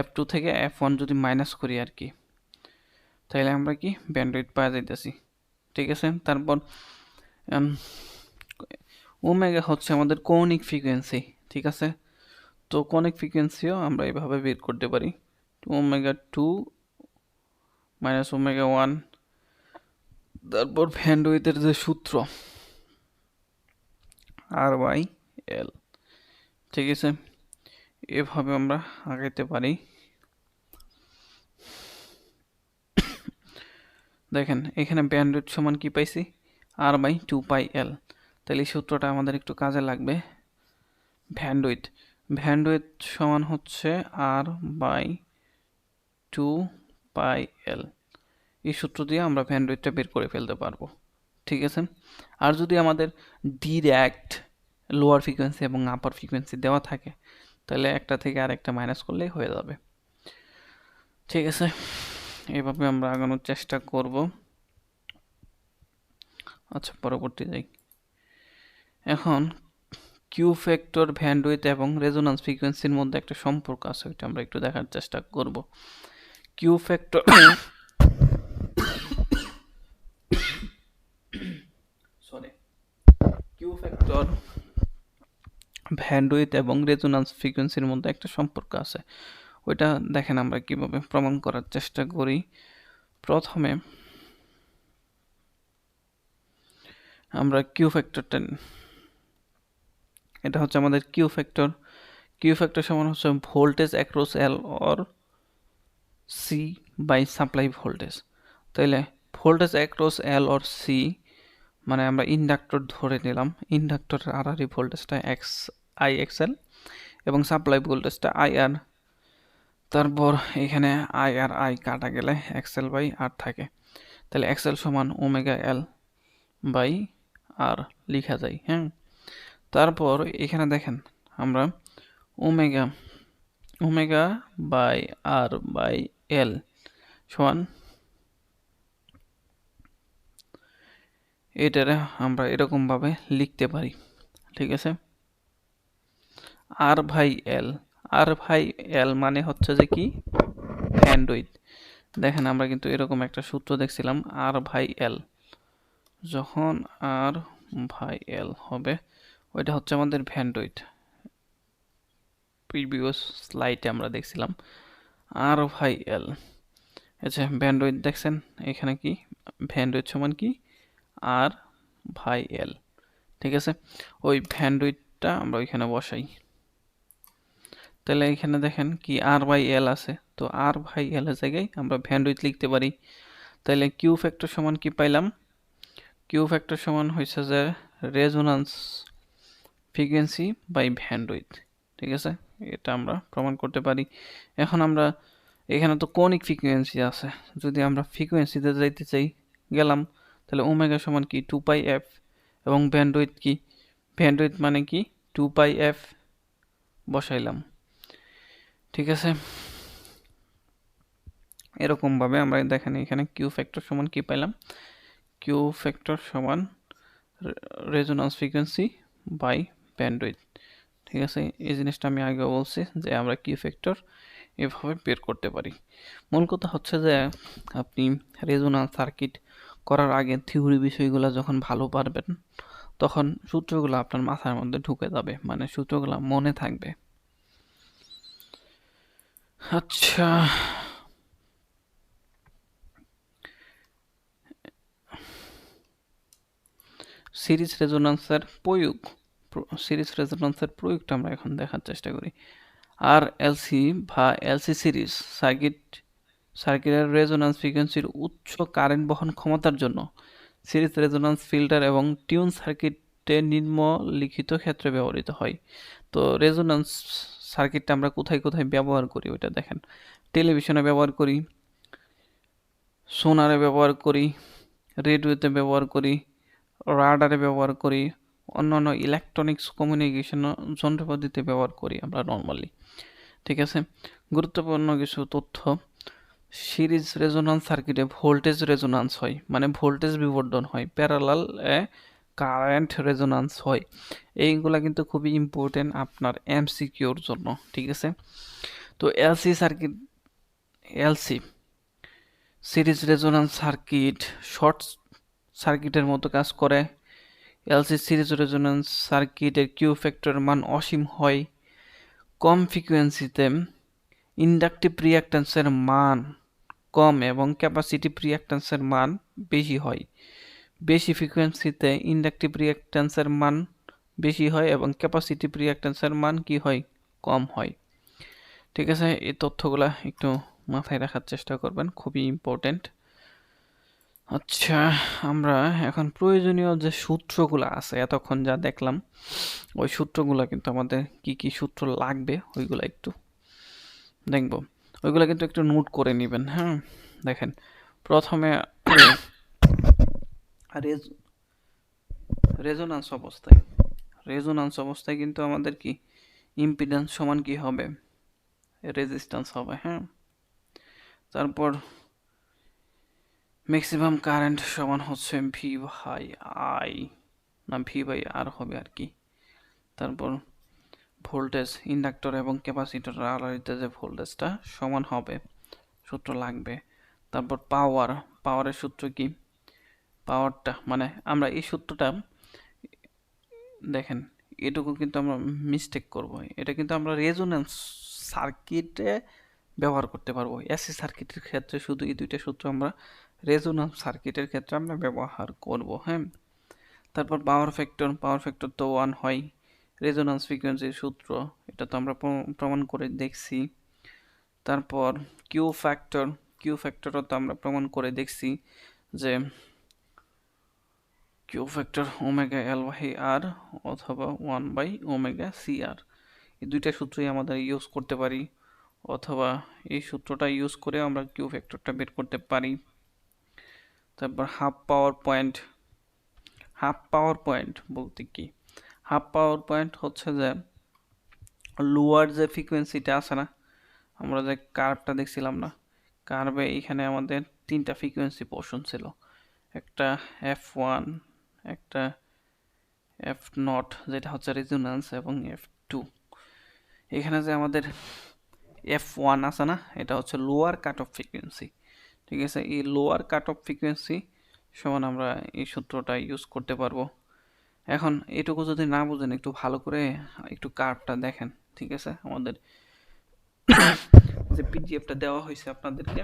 F2 থেকে F1 যদি মাইনাস করি আর কি, তাহলে আমরা কি ব্যান্ডউইথ পাওয়া যাইতেছি। ঠিক আছে, তারপর ওমেগা হচ্ছে আমাদের কৌণিক ফ্রিকোয়েন্সি। ঠিক আছে, তো কৌণিক ফ্রিকোয়েন্সিও আমরা এইভাবে বের করতে পারি, ওমেগা 2 মাইনাস ওমেগা 1। তারপর ব্যান্ডউইথের যে সূত্র R/L। ঠিক আছে, এভাবে আমরা আগাইতে পারি। দেখেন এখানে ব্যান্ডউইথ সমান কি পাইছি, R/2πL। তাহলে এই সূত্রটা আমাদের একটু কাজে লাগবে। ব্যান্ডউইথ সমান হচ্ছে R/2πL। এই সূত্র দিয়ে আমরা ব্যান্ডউইথটা বের করে ফেলতে পারবো। ঠিক আছে, আর যদি আমাদের ডিরেক্ট লোয়ার ফ্রিকোয়েন্সি এবং আপার ফ্রিকোয়েন্সি দেওয়া থাকে, তাহলে একটা থেকে আরেকটা মাইনাস করলেই হয়ে যাবে। ঠিক আছে, এভাবে আমরা আগানোর চেষ্টা করব। আচ্ছা, পরবর্তী যাই। এখন কিউ ফ্যাক্টর, ব্যান্ডউইথ এবং রেজোন্যান্স ফ্রিকোয়েন্সির মধ্যে একটা সম্পর্ক আছে, ওইটা আমরা একটু দেখার চেষ্টা করব। কিউ ফ্যাক্টর ব্যান্ডউইথ এবং রেজোন্যান্স ফ্রিকোয়েন্সির মধ্যে একটা সম্পর্ক আছে, ওইটা দেখেন আমরা কিভাবে প্রমাণ করার চেষ্টা করি। প্রথমে আমরা কিউ ফ্যাক্টরটা, এটা হচ্ছে আমাদের কিউ ফ্যাক্টর সমান হচ্ছে voltage across L or C by supply voltage. তাইলে voltage across L or C মানে আমরা ইন্ডাক্টর ধরে নিলাম, ইন্ডাক্টরের আরআরই ভোল্টেজটা IXL এবং সাপ্লাই ভোল্টেজটা IR। তারপর এখানে I কাটা গেলে XL/R থাকে, তাহলে XL সমান ওমেগা L/R লেখা যায়। হ্যাঁ, তারপর এখানে দেখেন আমরা omega omega by R by L সমান এটারে আমরা এরকম ভাবে লিখতে পারি, ঠিক আছে। আর ভাই এল, আর ভাই এল মানে হচ্ছে যে কি ব্যান্ডউইথ। দেখেন আমরা কিন্তু এরকম একটা সূত্র দেখছিলাম, আর ভাই এল, যখন আর ভাই এল হবে ওইটা হচ্ছে আমাদের ব্যান্ডউইথ। প্রিভিয়াস স্লাইডে আমরা দেখছিলাম আর ভাই এল, আচ্ছা ব্যান্ডউইথ দেখছেন এখানে কি ব্যান্ডউইথ সমান কি আর ভাই এল, ঠিক আছে। ওই ব্যান্ডউইথটা আমরা ওইখানে বসাই, তাহলে এখানে দেখেন কি আর বাই এল আছে, তো আর বাই এল এর জায়গায় আমরা ব্যান্ডউইথ লিখতে পারি। তাহলে কিউ ফ্যাক্টর সমান কি পাইলাম, কিউ ফ্যাক্টর সমান হয়েছে যে রেজোন্যান্স ফ্রিকোয়েন্সি বাই ব্যান্ডউইথ, ঠিক আছে। এটা আমরা প্রমাণ করতে পারি। এখন আমরা এখানে তো কৌণিক ফ্রিকোয়েন্সি আছে, যদি আমরা ফ্রিকোয়েন্সিতে যাইতে চাই গেলাম, তাহলে ওমেগা সমান কি 2 পাই এফ, এবং ব্যান্ডউইথ কি, ব্যান্ডউইথ মানে কি 2 পাই এফ বসাইলাম, ঠিক আছে। এরকম ভাবে আমরা দেখেন এখানে কিউ ফ্যাক্টর সমান কি পাইলাম, কিউ ফ্যাক্টর সমান রেজোন্যান্স ফ্রিকোয়েন্সি বাই ব্যান্ডউইথ, ঠিক আছে। এই জিনিসটা আমি আগে বলছি যে আমরা কিউ ফ্যাক্টর এভাবে বের করতে পারি। মূল কথা হচ্ছে যে আপনি রেজোন্যান্স সার্কিট করার আগে থিওরি বিষয়গুলো যখন ভালো পারবেন তখন সূত্রগুলো আপনার মাথার মধ্যে ঢুকে যাবে, মানে সূত্রগুলো মনে থাকবে। আচ্ছা, সিরিজ রেজোন্যান্সের প্রয়োগ, সিরিজ রেজোন্যান্সের প্রয়োগটা আমরা এখন দেখার চেষ্টা করি। আর এলসি বা এলসি সিরিজ সার্কিটের রেজোন্যান্স ফ্রিকোয়েন্সির উচ্চ কারেন্ট বহন ক্ষমতার জন্য সিরিজ রেজোন্যান্স ফিল্টার এবং টিউন সার্কিটে নিম্নলিখিত ক্ষেত্রে ব্যবহৃত হয়। তো রেজোন্যান্স সার্কিটটা আমরা কোথায় কোথায় ব্যবহার করি ওইটা দেখেন, টেলিভিশনে ব্যবহার করি, সোনারে ব্যবহার করি, রেডিওতে ব্যবহার করি, রাডারে ব্যবহার করি, অন্যান্য ইলেকট্রনিক্স কমিউনিকেশন যন্ত্রপাতিতে ব্যবহার করি আমরা নর্মালি, ঠিক আছে। গুরুত্বপূর্ণ কিছু তথ্য, সিরিজ রেজোন্যান্স সার্কিটে ভোল্টেজ রেজোন্যান্স হয়, মানে ভোল্টেজ বিবর্ধন হয়, প্যারালাল কারেন্ট রেজোন্যান্স হয়। এইগুলা কিন্তু খুবই ইম্পর্টেন্ট আপনার এমসিকিউর জন্য, ঠিক আছে। তো LC circuit, LC series resonance circuit short সার্কিটের মতো কাজ করে। এলসি সিরিজ রেজোন্যান্স সার্কিটের কিউ ফ্যাক্টরের মান অসীম হয়। কম ফ্রিকোয়েন্সিতে ইন্ডাকটিভ রিঅ্যাক্ট্যান্সের মান কম এবং ক্যাপাসিটিভ রিঅ্যাক্ট্যান্সের মান বেশি হয়। বেশি ফ্রিকোয়েন্সিতে ইন্ডাকটিভ রিঅ্যাক্ট্যান্সের মান বেশি হয় এবং ক্যাপাসিটিভ রিঅ্যাক্ট্যান্সের মান কি হয়, কম হয়, ঠিক আছে। এই তথ্যগুলা একটু মাথায় রাখার চেষ্টা করবেন, খুবই ইম্পর্টেন্ট। আচ্ছা, আমরা এখন প্রয়োজনীয় যে সূত্রগুলো আছে এতক্ষণ যা দেখলাম ওই সূত্রগুলো কিন্তু আমাদের কি কি সূত্র লাগবে ওইগুলো একটু দেখব, ওইগুলো কিন্তু একটু নোট করে নেবেন। হ্যাঁ, দেখেন প্রথমে রেজোন্যান্স অবস্থায়, রেজোন্যান্স অবস্থায় কিন্তু আমাদের কি ইম্পিডেন্স সমান কি হবে, রেজিস্ট্যান্স হবে। হ্যাঁ, তারপর ম্যাক্সিমাম কারেন্ট সমান হচ্ছে ভি বাই আই, না ভি বাই আর হবে আর কি। তারপর ভোল্টেজ ইন্ডাক্টর এবং ক্যাপাসিটর আলারিতে যে ভোল্টেজটা সমান হবে সূত্র লাগবে। তারপর পাওয়ার, পাওয়ারের সূত্র কি, পাওয়ারটা মানে আমরা এই সূত্রটা দেখেন এটুকু কিন্তু আমরা মিস্টেক করব, এটা কিন্তু আমরা রেজোন্যান্স সার্কিটে ব্যবহার করতে পারবো। এসি সার্কিটের ক্ষেত্রে শুধু এই দুইটা সূত্র আমরা রেজোন্যান্স সার্কিটের ক্ষেত্রে আমরা ব্যবহার করব। হ্যাঁ, তারপর পাওয়ার ফ্যাক্টর, পাওয়ার ফ্যাক্টর তো 1 হয়। রেজোন্যান্স ফ্রিকোয়েন্সির সূত্র, এটা তো আমরা প্রমাণ করে দেখছি। তারপর কিউ ফ্যাক্টর, কিউ ফ্যাক্টরও তো আমরা প্রমাণ করে দেখছি যে Q factor omega L by R অথবা 1/ওমেগা CR, এই দুইটা সূত্রই আমাদের ইউজ করতে পারি, অথবা এই সূত্রটা ইউজ করে আমরা কিউ ফ্যাক্টরটা বের করতে পারি। তারপর half power point, half power point বলতে কি, হাফ পাওয়ার পয়েন্ট হচ্ছে যে লোয়ার যে ফ্রিকোয়েন্সিটা আছে না, আমরা যে কার্ভটা দেখছিলাম না, কার্ভে এখানে আমাদের তিনটা ফ্রিকোয়েন্সি পোর্শন ছিল, একটা F1, একটা F0 যেটা হচ্ছে রেজোন্যান্স, এবং F2। এখানে যে আমাদের F1 আছে না, এটা হচ্ছে লোয়ার কাট অফ ফ্রিকোয়েন্সি। ঠিক আছে, এই লোয়ার কাট অফ ফ্রিকোয়েন্সি সমান আমরা এই সূত্রটা ইউজ করতে পারবো। এখন এটুকু যদি না বুঝেন, একটু ভালো করে একটু কার্ভটা দেখেন। ঠিক আছে, আমাদের যে পিডিএফটা দেওয়া হয়েছে আপনাদেরকে,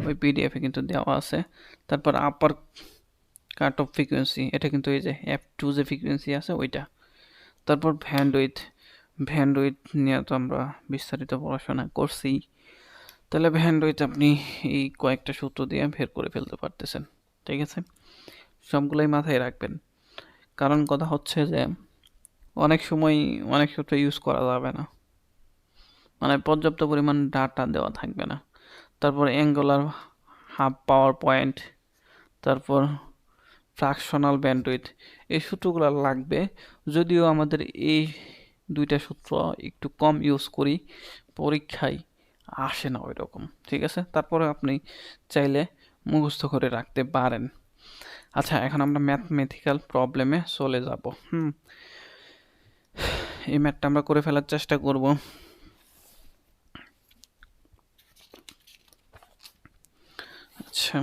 ওই পিডিএফে কিন্তু দেওয়া আছে। তারপর আপার কাট অফ ফ্রিকোয়েন্সি, এটা কিন্তু এই যে F2 যে ফ্রিকোয়েন্সি আছে ওইটা। তারপর ভ্যান্ডউইথ নিয়ে তো আমরা বিস্তারিত পড়াশোনা করছি। তাহলে ভ্যান্ডউইথ আপনি এই কয়েকটা সূত্র দিয়ে বের করে ফেলতে পারতেছেন। ঠিক আছে, সবগুলোই মাথায় রাখবেন। কারণ কথা হচ্ছে যে অনেক সময় অনেক সূত্র ইউজ করা যাবে না, মানে পর্যাপ্ত পরিমাণ ডাটা দেওয়া থাকবে না। তারপর অ্যাঙ্গুলার হাফ পাওয়ার পয়েন্ট, তারপর ফ্র্যাকশনাল ব্যান্ডউইথ, এই সূত্রগুলো লাগবে। যদিও আমাদের এই দুইটা সূত্র একটু কম ইউজ করি, পরীক্ষায় আসে না ওই রকম। ঠিক আছে, তারপরে আপনি চাইলে মুখস্থ করে রাখতে পারেন। আচ্ছা, এখন আমরা ম্যাথমেটিক্যাল প্রবলেমে চলে যাব। এই ম্যাথটা আমরা করে ফেলার চেষ্টা করব। আচ্ছা,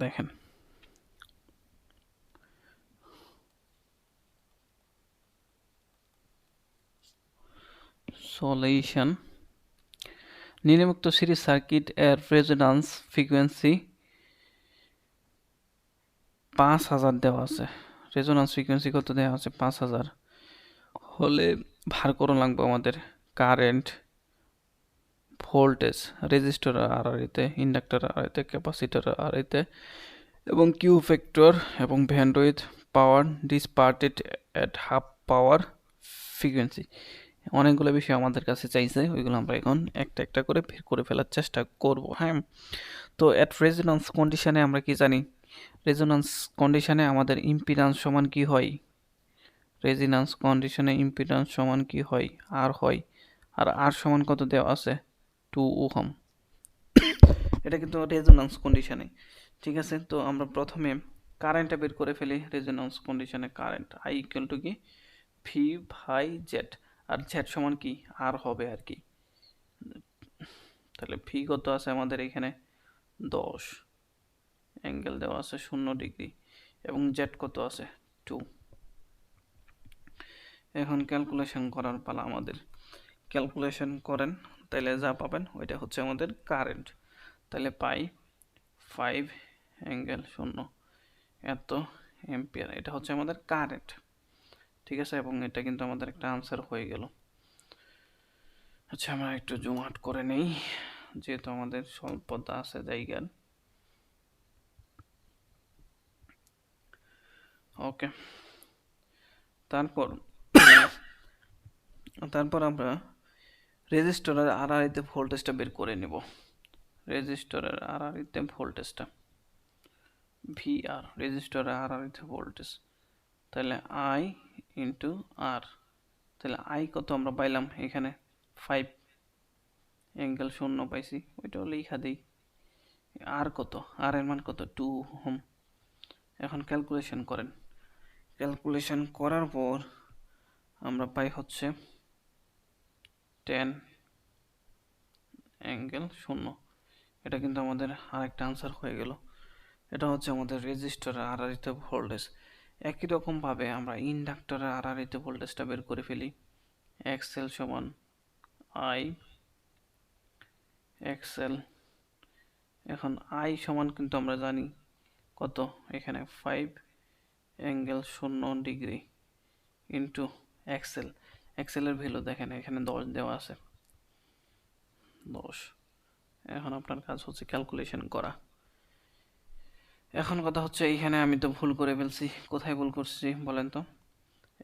দেখেন, সলিউশন। নিম্নোক্ত সিরিজ সার্কিট এর রেজোন্যান্স ফ্রিকোয়েন্সি 5000 দেওয়া আছে। রেজোন্যান্স ফ্রিকোয়েন্সি কত দেওয়া আছে? 5000 হলে ভার করুন লাগবে আমাদের কারেন্ট, ভোল্টেজ, রেজিস্টর আরআরিতে, ইন্ডাক্টর আরআরিতে, ক্যাপাসিটর আরআরিতে, এবং কিউ ফ্যাক্টর, এবং bandwidth, power dissipated at half power frequency. অনেকগুলো বিষয় আমাদের কাছে চাইছে, ওইগুলো আমরা এখন একটা একটা করে বের করে ফেলার চেষ্টা করব। হ্যাঁ, তো এট রেজোন্যান্স কন্ডিশনে আমরা কি জানি? রেজোন্যান্স কন্ডিশনে আমাদের ইম্পিডেন্স সমান কি হয়? রেজোন্যান্স কন্ডিশনে ইম্পিডেন্স সমান কি হয়? আর হয়। আর আর সমান কত দেওয়া আছে? 2 ওহম। এটা কিন্তু রেজোন্যান্স কন্ডিশনে। ঠিক আছে, তো আমরা প্রথমে কারেন্টটা বের করে ফেলি। রেজোন্যান্স কন্ডিশনে কারেন্ট আই ইকুয়াল টু কি? V by Z. আর জেড সমান কি? আর হবে আর কি। তাহলে ভি কত আছে আমাদের এখানে? 10, অ্যাঙ্গেল দেওয়া আছে 0 ডিগ্রি, এবং জেড কত আছে? 2। এখন ক্যালকুলেশন করার পালা আমাদের। ক্যালকুলেশন করেন, তাহলে যা পাবেন ওইটা হচ্ছে আমাদের কারেন্ট। তাহলে পাই 5 অ্যাঙ্গেল 0 এত এম্পিয়ার, এটা হচ্ছে আমাদের কারেন্ট। ঠিক আছে, এবং এটা কিন্তু আমাদের একটা আনসার হয়ে গেল। আচ্ছা, আমরা একটু জুম আউট করে নেই, যেহেতু আমাদের স্বল্পতা আছে জায়গার। ওকে, তারপর আমরা রেজিস্টরের আরআরিতে ভোল্টেজটা বের করে নেব। রেজিস্টরের আরআরিতে ভোল্টেজটা ভিআর, রেজিস্টরের আরআরিতে ভোল্টেজ, তাহলে আই ইন্টু আর। তাহলে আই কত আমরা পাইলাম এখানে? 5 অ্যাঙ্গেল 0 পাইছি, ওইটাও লেখা দিই। আর কত? আর এর মান কত? 2 ওহম। এখন ক্যালকুলেশন করেন। ক্যালকুলেশন করার পর আমরা পাই হচ্ছে 10 অ্যাঙ্গেল 0। এটা কিন্তু আমাদের আরেকটা আনসার হয়ে গেল। এটা হচ্ছে আমাদের রেজিস্টরের আরআরিতে ভোল্টেজ। একই রকমভাবে আমরা ইন্ডাক্টরের আরআরিতে ভোল্টেজটা বের করে ফেলি। এক্সএল সমান আই এক্সএল। এখন আই সমান কিন্তু আমরা জানি কত? এখানে 5 অ্যাঙ্গেল 0 ডিগ্রি ইন্টু এক্সএল। এক্সএলের ভ্যালু দেখেন এখানে 10 দেওয়া আছে, 10। এখন আপনার কাজ হচ্ছে ক্যালকুলেশন করা। এখন কথা হচ্ছে, এইখানে আমি তো ভুল করে ফেলছি। কোথায় ভুল করছি বলেন তো?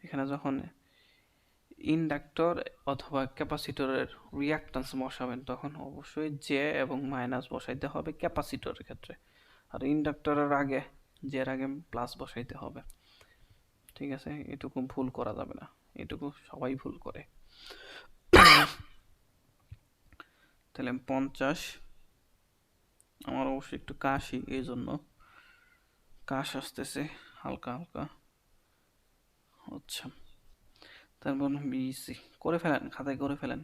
এখানে যখন ইন্ডাক্টর অথবা ক্যাপাসিটরের রিয়াক্ট্যান্স বসাবেন, তখন অবশ্যই জে এবং মাইনাস বসাইতে হবে ক্যাপাসিটরের ক্ষেত্রে, আর ইন্ডাক্টরের আগে জের আগে প্লাস বসাইতে হবে। ঠিক আছে, এটুকু ভুল করা যাবে না, এটুকু সবাই ভুল করে। তাহলে 50, আমার অবশ্যই একটু কাশি, এই জন্য কাশ আসতেছে হালকা হালকা। আচ্ছা, তারপর বিসি করে ফেলেন, খাতায় করে ফেলেন।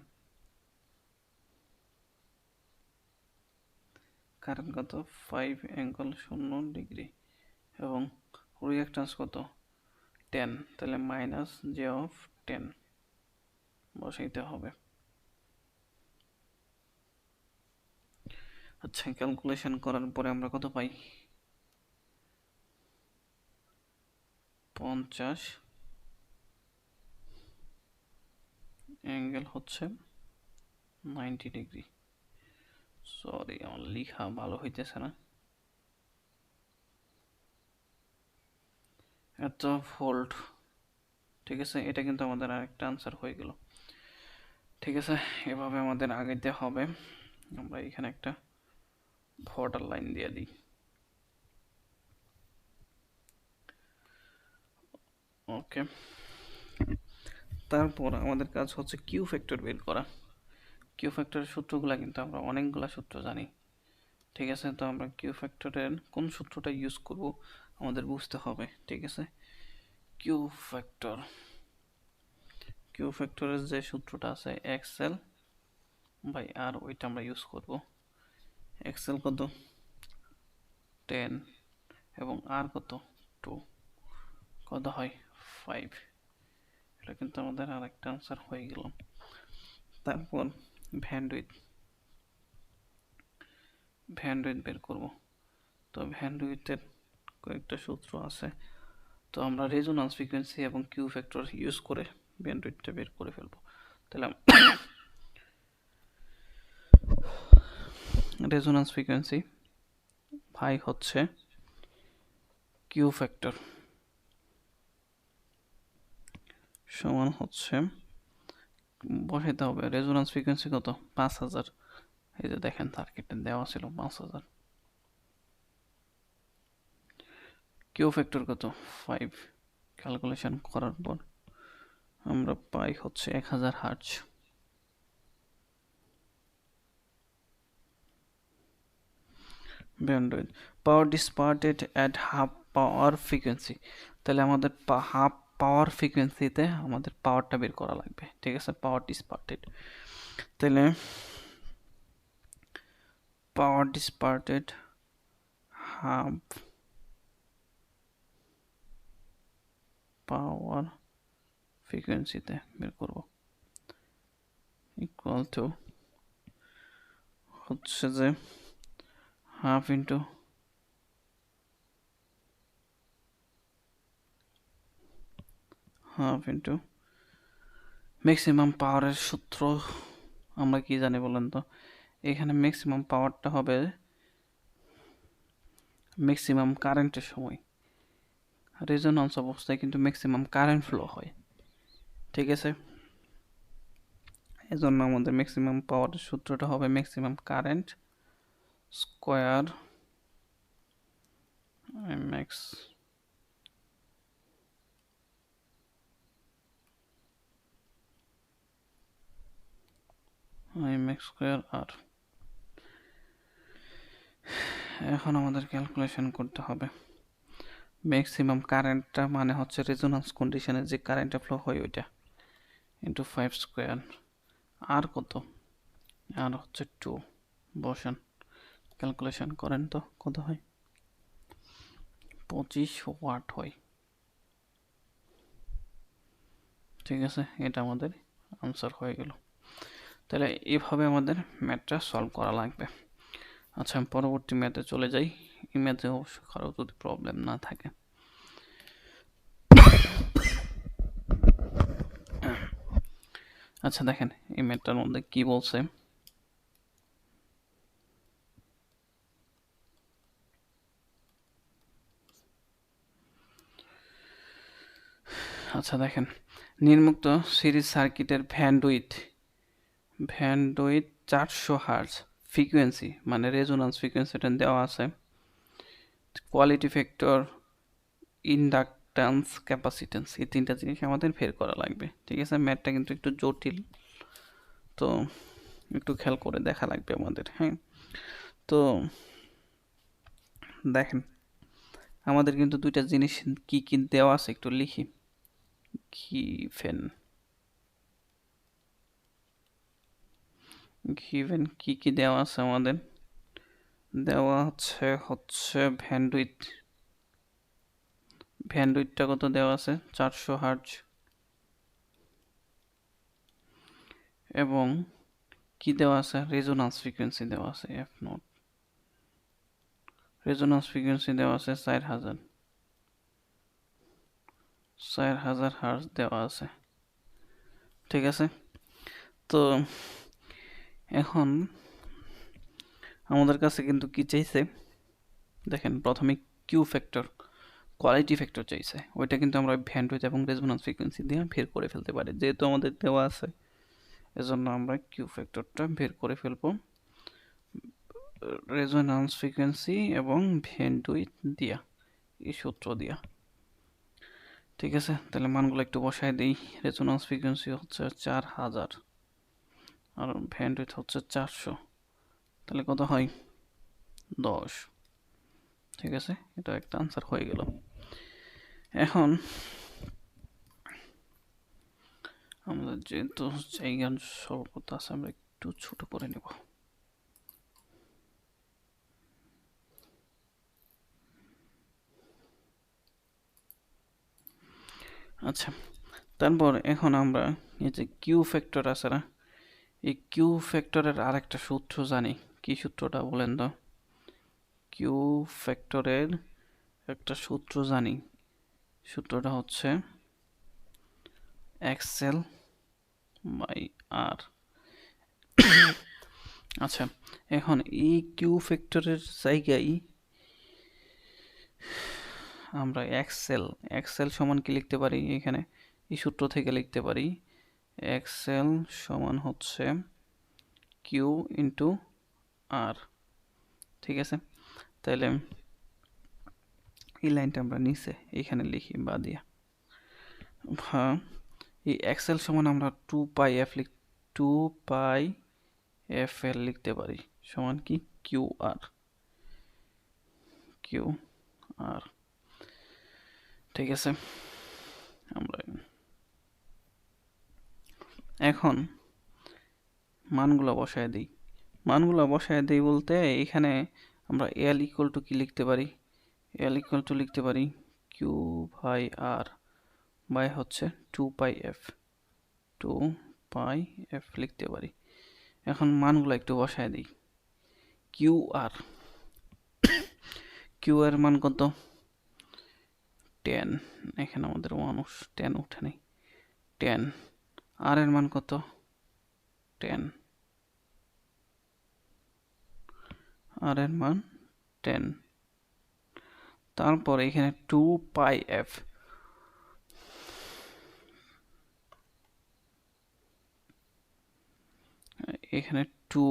কারেন্ট কত? 5 ∠0° এবং রিঅ্যাকট্যান্স কত? 10, তাহলে -J(10) বসাইতে হবে। আচ্ছা, ক্যালকুলেশন করার পরে আমরা কত পাই? 50 অ্যাঙ্গেল হচ্ছে 90°। সরি, আমার লেখা ভালো হইতেছে না। এত ভোল্ট, ঠিক আছে, এটা কিন্তু আমাদের আরেকটা আনসার হয়ে গেল। ঠিক আছে, এভাবে আমাদের আগাইতে হবে। আমরা এখানে একটা বর্ডার লাইন দিয়ে দিই। ওকে, তারপর আমাদের কাজ হচ্ছে কিউ ফ্যাক্টর বের করা। কিউ ফ্যাক্টরের সূত্রগুলো কিন্তু আমরা অনেকগুলা সূত্র জানি। ঠিক আছে, তো আমরা কিউ ফ্যাক্টরের কোন সূত্রটা ইউজ করব আমাদের বুঝতে হবে। ঠিক আছে, কিউ ফ্যাক্টর, কিউ ফ্যাক্টরের যে সূত্রটা আছে এক্সএল বাই আর, ওইটা আমরা ইউজ করব। এক্সএল কত? 10 এবং আর কত? 2, কত হয়? 5। এটা কিন্তু আমাদের আর একটা আনসার হয়ে গেল। তারপর ব্যান্ডউইথ, ব্যান্ডউইথ বের করব। তো ব্যান্ডউইথের কয়েকটা সূত্র আছে, তো আমরা রেজোন্যান্স ফ্রিকোয়েন্সি এবং কিউ ফ্যাক্টর ইউজ করে ব্যান্ডউইথটা বের করে ফেলবো। তাহলে রেজোন্যান্স ফ্রিকোয়েন্সি ভাই হচ্ছে কিউ ফ্যাক্টর সমান হচ্ছে, বসাইতে হবে রেজোন্যান্স ফ্রিকোয়েন্সি কত? 5000। এই যে দেখেন সার্কিটে দেওয়া ছিল 5000। কিউ ফ্যাক্টর কত? 5। ক্যালকুলেশন করার পর আমরা পাই হচ্ছে 1000 hertz. Bandwidth, power dissipated at half power frequency, তাহলে আমাদের হাফ পাওয়ার ফ্রিকোয়েন্সিতে আমাদের পাওয়ারটা বের করা লাগবে। ঠিক আছে, পাওয়ার ডিসপার্টেড, তাহলে পাওয়ার ডিসপার্টেড হাফ পাওয়ার ফ্রিকোয়েন্সিতে বের করব, ইকুয়াল টু হচ্ছে যে হাফ ইন্টু ম্যাক্সিমাম পাওয়ারের সূত্র আমরা কি জানি বলেন তো? এখানে ম্যাক্সিমাম পাওয়ারটা হবে ম্যাক্সিমাম কারেন্টের সময়। রেজোন্যান্স অবস্থায় কিন্তু ম্যাক্সিমাম কারেন্ট ফ্লো হয়। ঠিক আছে, এজন্য আমাদের ম্যাক্সিমাম পাওয়ারের সূত্রটা হবে ম্যাক্সিমাম কারেন্ট স্কোয়ার এমএক্স স্কোয়ার আর। এখন আমাদের ক্যালকুলেশন করতে হবে ম্যাক্সিমাম কারেন্টটা মানে হচ্ছে রেজোন্যান্স কন্ডিশনে যে কারেন্টটা ফ্লো হয় ওইটা, ইন্টু 5 স্কোয়ার। আর কত? আর হচ্ছে 2। বসান, ক্যালকুলেশন করেন তো কত হয়? 25 ওয়াট হয়। ঠিক আছে, এটা আমাদের আনসার হয়ে গেল। তাহলে এইভাবে আমাদের ম্যাথটা সলভ করা লাগবে। আচ্ছা, আমি পরবর্তী ম্যাথে চলে যাই। এই ম্যাথে অবশ্য কারো যদি প্রবলেম না থাকে। আচ্ছা দেখেন এই ম্যাথটার মধ্যে কি বলছে। আচ্ছা দেখেন, নির্মুক্ত সিরিজ সার্কিটের ব্যান্ডউইথ 400 হার্জ ফ্রিকোয়েন্সি, মানে রেজোন্যান্স ফ্রিকোয়েন্সিটা দেওয়া আছে। কোয়ালিটি ফ্যাক্টর রিঅ্যাক্ট্যান্স, ক্যাপাসিট্যান্স, এই তিনটা জিনিস আমাদের বের করা লাগবে। ঠিক আছে, ম্যাথটা কিন্তু একটু জটিল, তো একটু খেয়াল করে দেখা লাগবে আমাদের। হ্যাঁ, তো দেখেন আমাদের কিন্তু দুইটা জিনিস কি কি দেওয়া আছে একটু লিখি। গিভেন কি কি দেওয়া আছে আমাদের? দেওয়া হচ্ছে ভ্যান্ডউইথটা কত দেওয়া আছে? 400 হার্জ। এবং কি দেওয়া আছে? রেজোন্যান্স ফ্রিকোয়েন্সি দেওয়া আছে এফ নট। রেজোন্যান্স ফ্রিকোয়েন্সি দেওয়া আছে 4000 হার্জ দেওয়া আছে। ঠিক আছে, তো এখন আমাদের কাছে কিন্তু কি চাইছে দেখেন, প্রথমে কিউ ফ্যাক্টর, কোয়ালিটি ফ্যাক্টর চাইছে। ওইটা কিন্তু আমরা ব্যান্ডউইথ এবং রেজোন্যান্স ফ্রিকোয়েন্সি দিয়ে বের করে ফেলতে পারি, যেহেতু আমাদের দেওয়া আছে। এজন্য আমরা কিউ ফ্যাক্টরটা বের করে ফেলবো রেজোন্যান্স ফ্রিকোয়েন্সি এবং ব্যান্ডউইথ দিয়া, এই সূত্র দিয়া। ঠিক আছে, তাহলে মানগুলো একটু বসায় দিই। রেজোন্যান্স ফ্রিকোয়েন্সি হচ্ছে 4000 আর ব্যান্ডউইথ হচ্ছে 400, তাহলে কত হয়? 10। ঠিক আছে, এটা একটা আনসার হয়ে গেল। এখন আমাদের যেহেতু জায়গার স্বল্পতা আছে, আমরা একটু ছোট করে নেব। আচ্ছা, তারপর এখন আমরা এই যে কিউ ফ্যাক্টর আছে না, এই কিউ ফ্যাক্টরের আরেকটা সূত্র জানি। কি সূত্রটা বলেন তো? কিউ ফ্যাক্টরের একটা সূত্র জানি, সূত্রটা হচ্ছে এক্সএল বাই আর। আচ্ছা, এখন এই কিউ ফ্যাক্টরের জায়গায় আমরা এক্সএল সমান কি লিখতে পারি? এখানে এই সূত্র থেকে লিখতে পারি এক্সএল সমান হচ্ছে কিউ ইন্টু আর। ঠিক আছে, তাহলে এই লাইনটা আমরা নিচে এখানে লিখি বা দিয়া। হ্যাঁ, এই এক্সএল সমান আমরা 2 পাই এফ এল লিখতে পারি, সমান কি কিউ আর। ঠিক আছে, আমরা এখন মানগুলো বসায় দিই। বলতে এখানে আমরা এল ইকুয়াল টু কি লিখতে পারি? এল ইকুয়াল টু লিখতে পারি কিউ বাই আর বাই হচ্ছে 2 পাই এফ লিখতে পারি। এখন মানগুলো একটু বসায় দিই। কিউ এর মান কত? 10। এখানে আমাদের 10 উঠে নেই, 10। আর এর মান কত? 10। আর এর মান 10। তারপর এখানে 2 পাই এফ, এখানে 2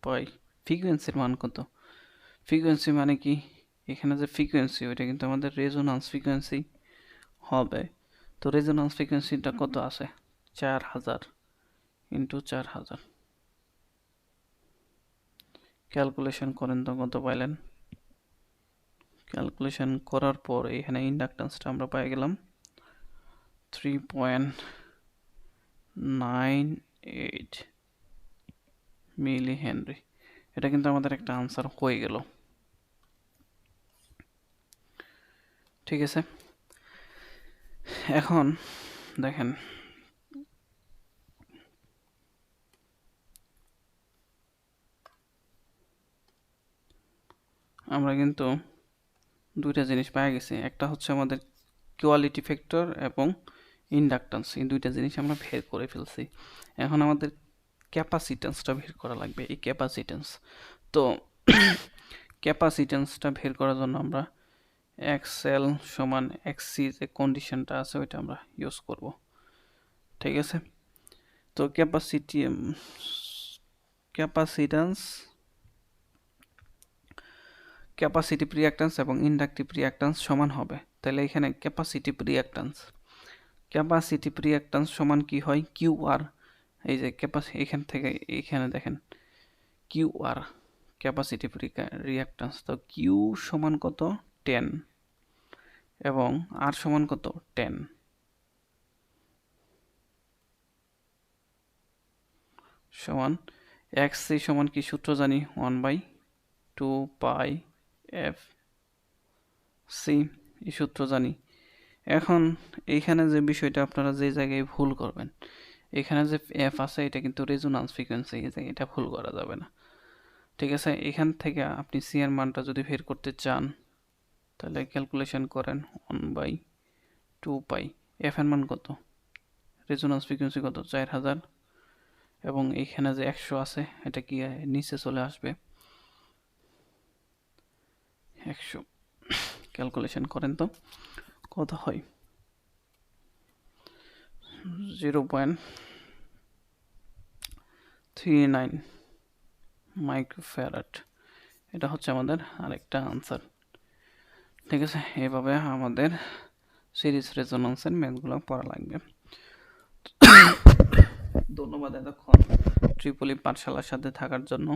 পাই। ফ্রিকোয়েন্সির মান কত? ফ্রিকোয়েন্সি মানে কি? এখানে যে ফ্রিকোয়েন্সি ওইটা কিন্তু আমাদের রেজোন্যান্স ফ্রিকোয়েন্সি হবে। তো রেজোন্যান্স ফ্রিকোয়েন্সিটা কত আছে? 4000 ইন্টু 4000। ক্যালকুলেশন করেন তো কত পাইলেন? ক্যালকুলেশন করার পর এখানে ইন্ডাকটেন্সটা আমরা পেয়ে গেলাম 3.98 মিলি হেনরি। এটা কিন্তু আমাদের একটা আনসার হয়ে গেল। ঠিক আছে, এখন দেখেন আমরা কিন্তু দুইটা জিনিস পেয়ে গেছি। একটা হচ্ছে আমাদের কোয়ালিটি ফ্যাক্টর এবং ইন্ডাকটেন্স, এই দুইটা জিনিস আমরা বের করে ফেলছি। এখন আমাদের ক্যাপাসিটেন্সটা বের করা লাগবে। এই ক্যাপাসিটেন্স, তো ক্যাপাসিটেন্সটা বের করার জন্য আমরা এক্সএল সমান এক্সসি যে কন্ডিশনটা আছে ওইটা আমরা ইউজ করব। ঠিক আছে, তো ক্যাপাসিটেন্স ক্যাপাসিটিভ রিঅ্যাক্ট্যান্স এবং ইন্ডাকটিভ রিঅ্যাক্ট্যান্স সমান হবে, তাহলে এখানে ক্যাপাসিটিভ রিঅ্যাক্ট্যান্স সমান কি হয়, কিউ আর। এই যে এখান থেকে এখানে দেখেন কিউ আর ক্যাপাসিটিভ রিঅ্যাক্ট্যান্স, তো কিউ সমান কত 10 এবং আর সমান কত 10, সমান এক্সি সমান কি সূত্র জানি 1/2 পাই সি, এই সূত্র জানি। এখন এইখানে যে বিষয়টা আপনারা যে জায়গায় ভুল করবেন, এখানে যে এফ আছে এটা কিন্তু রেজোন্যান্স ফ্রিকোয়েন্সি, এটা ভুল করা যাবে না, ঠিক আছে। এখান থেকে আপনি সি এর মানটা যদি বের করতে চান তাহলে ক্যালকুলেশন করেন 1/2 পাই, এফ এর মান কত, রেজোন্যান্স ফ্রিকোয়েন্সি কত 4000, এবং এইখানে যে 100 আছে এটা কি নিচে চলে আসবে 100, ক্যালকুলেশন করেন তো কত হয়, 0.39 মাইক্রোফ্যারাড। এটা হচ্ছে আমাদের আরেকটা আনসার, ঠিক আছে। এভাবে আমাদের সিরিজ রেজোন্যান্সের ম্যাথগুলো পড়া লাগবে। ধন্যবাদ এতক্ষণ ট্রিপলি পাঠশালার সাথে থাকার জন্য।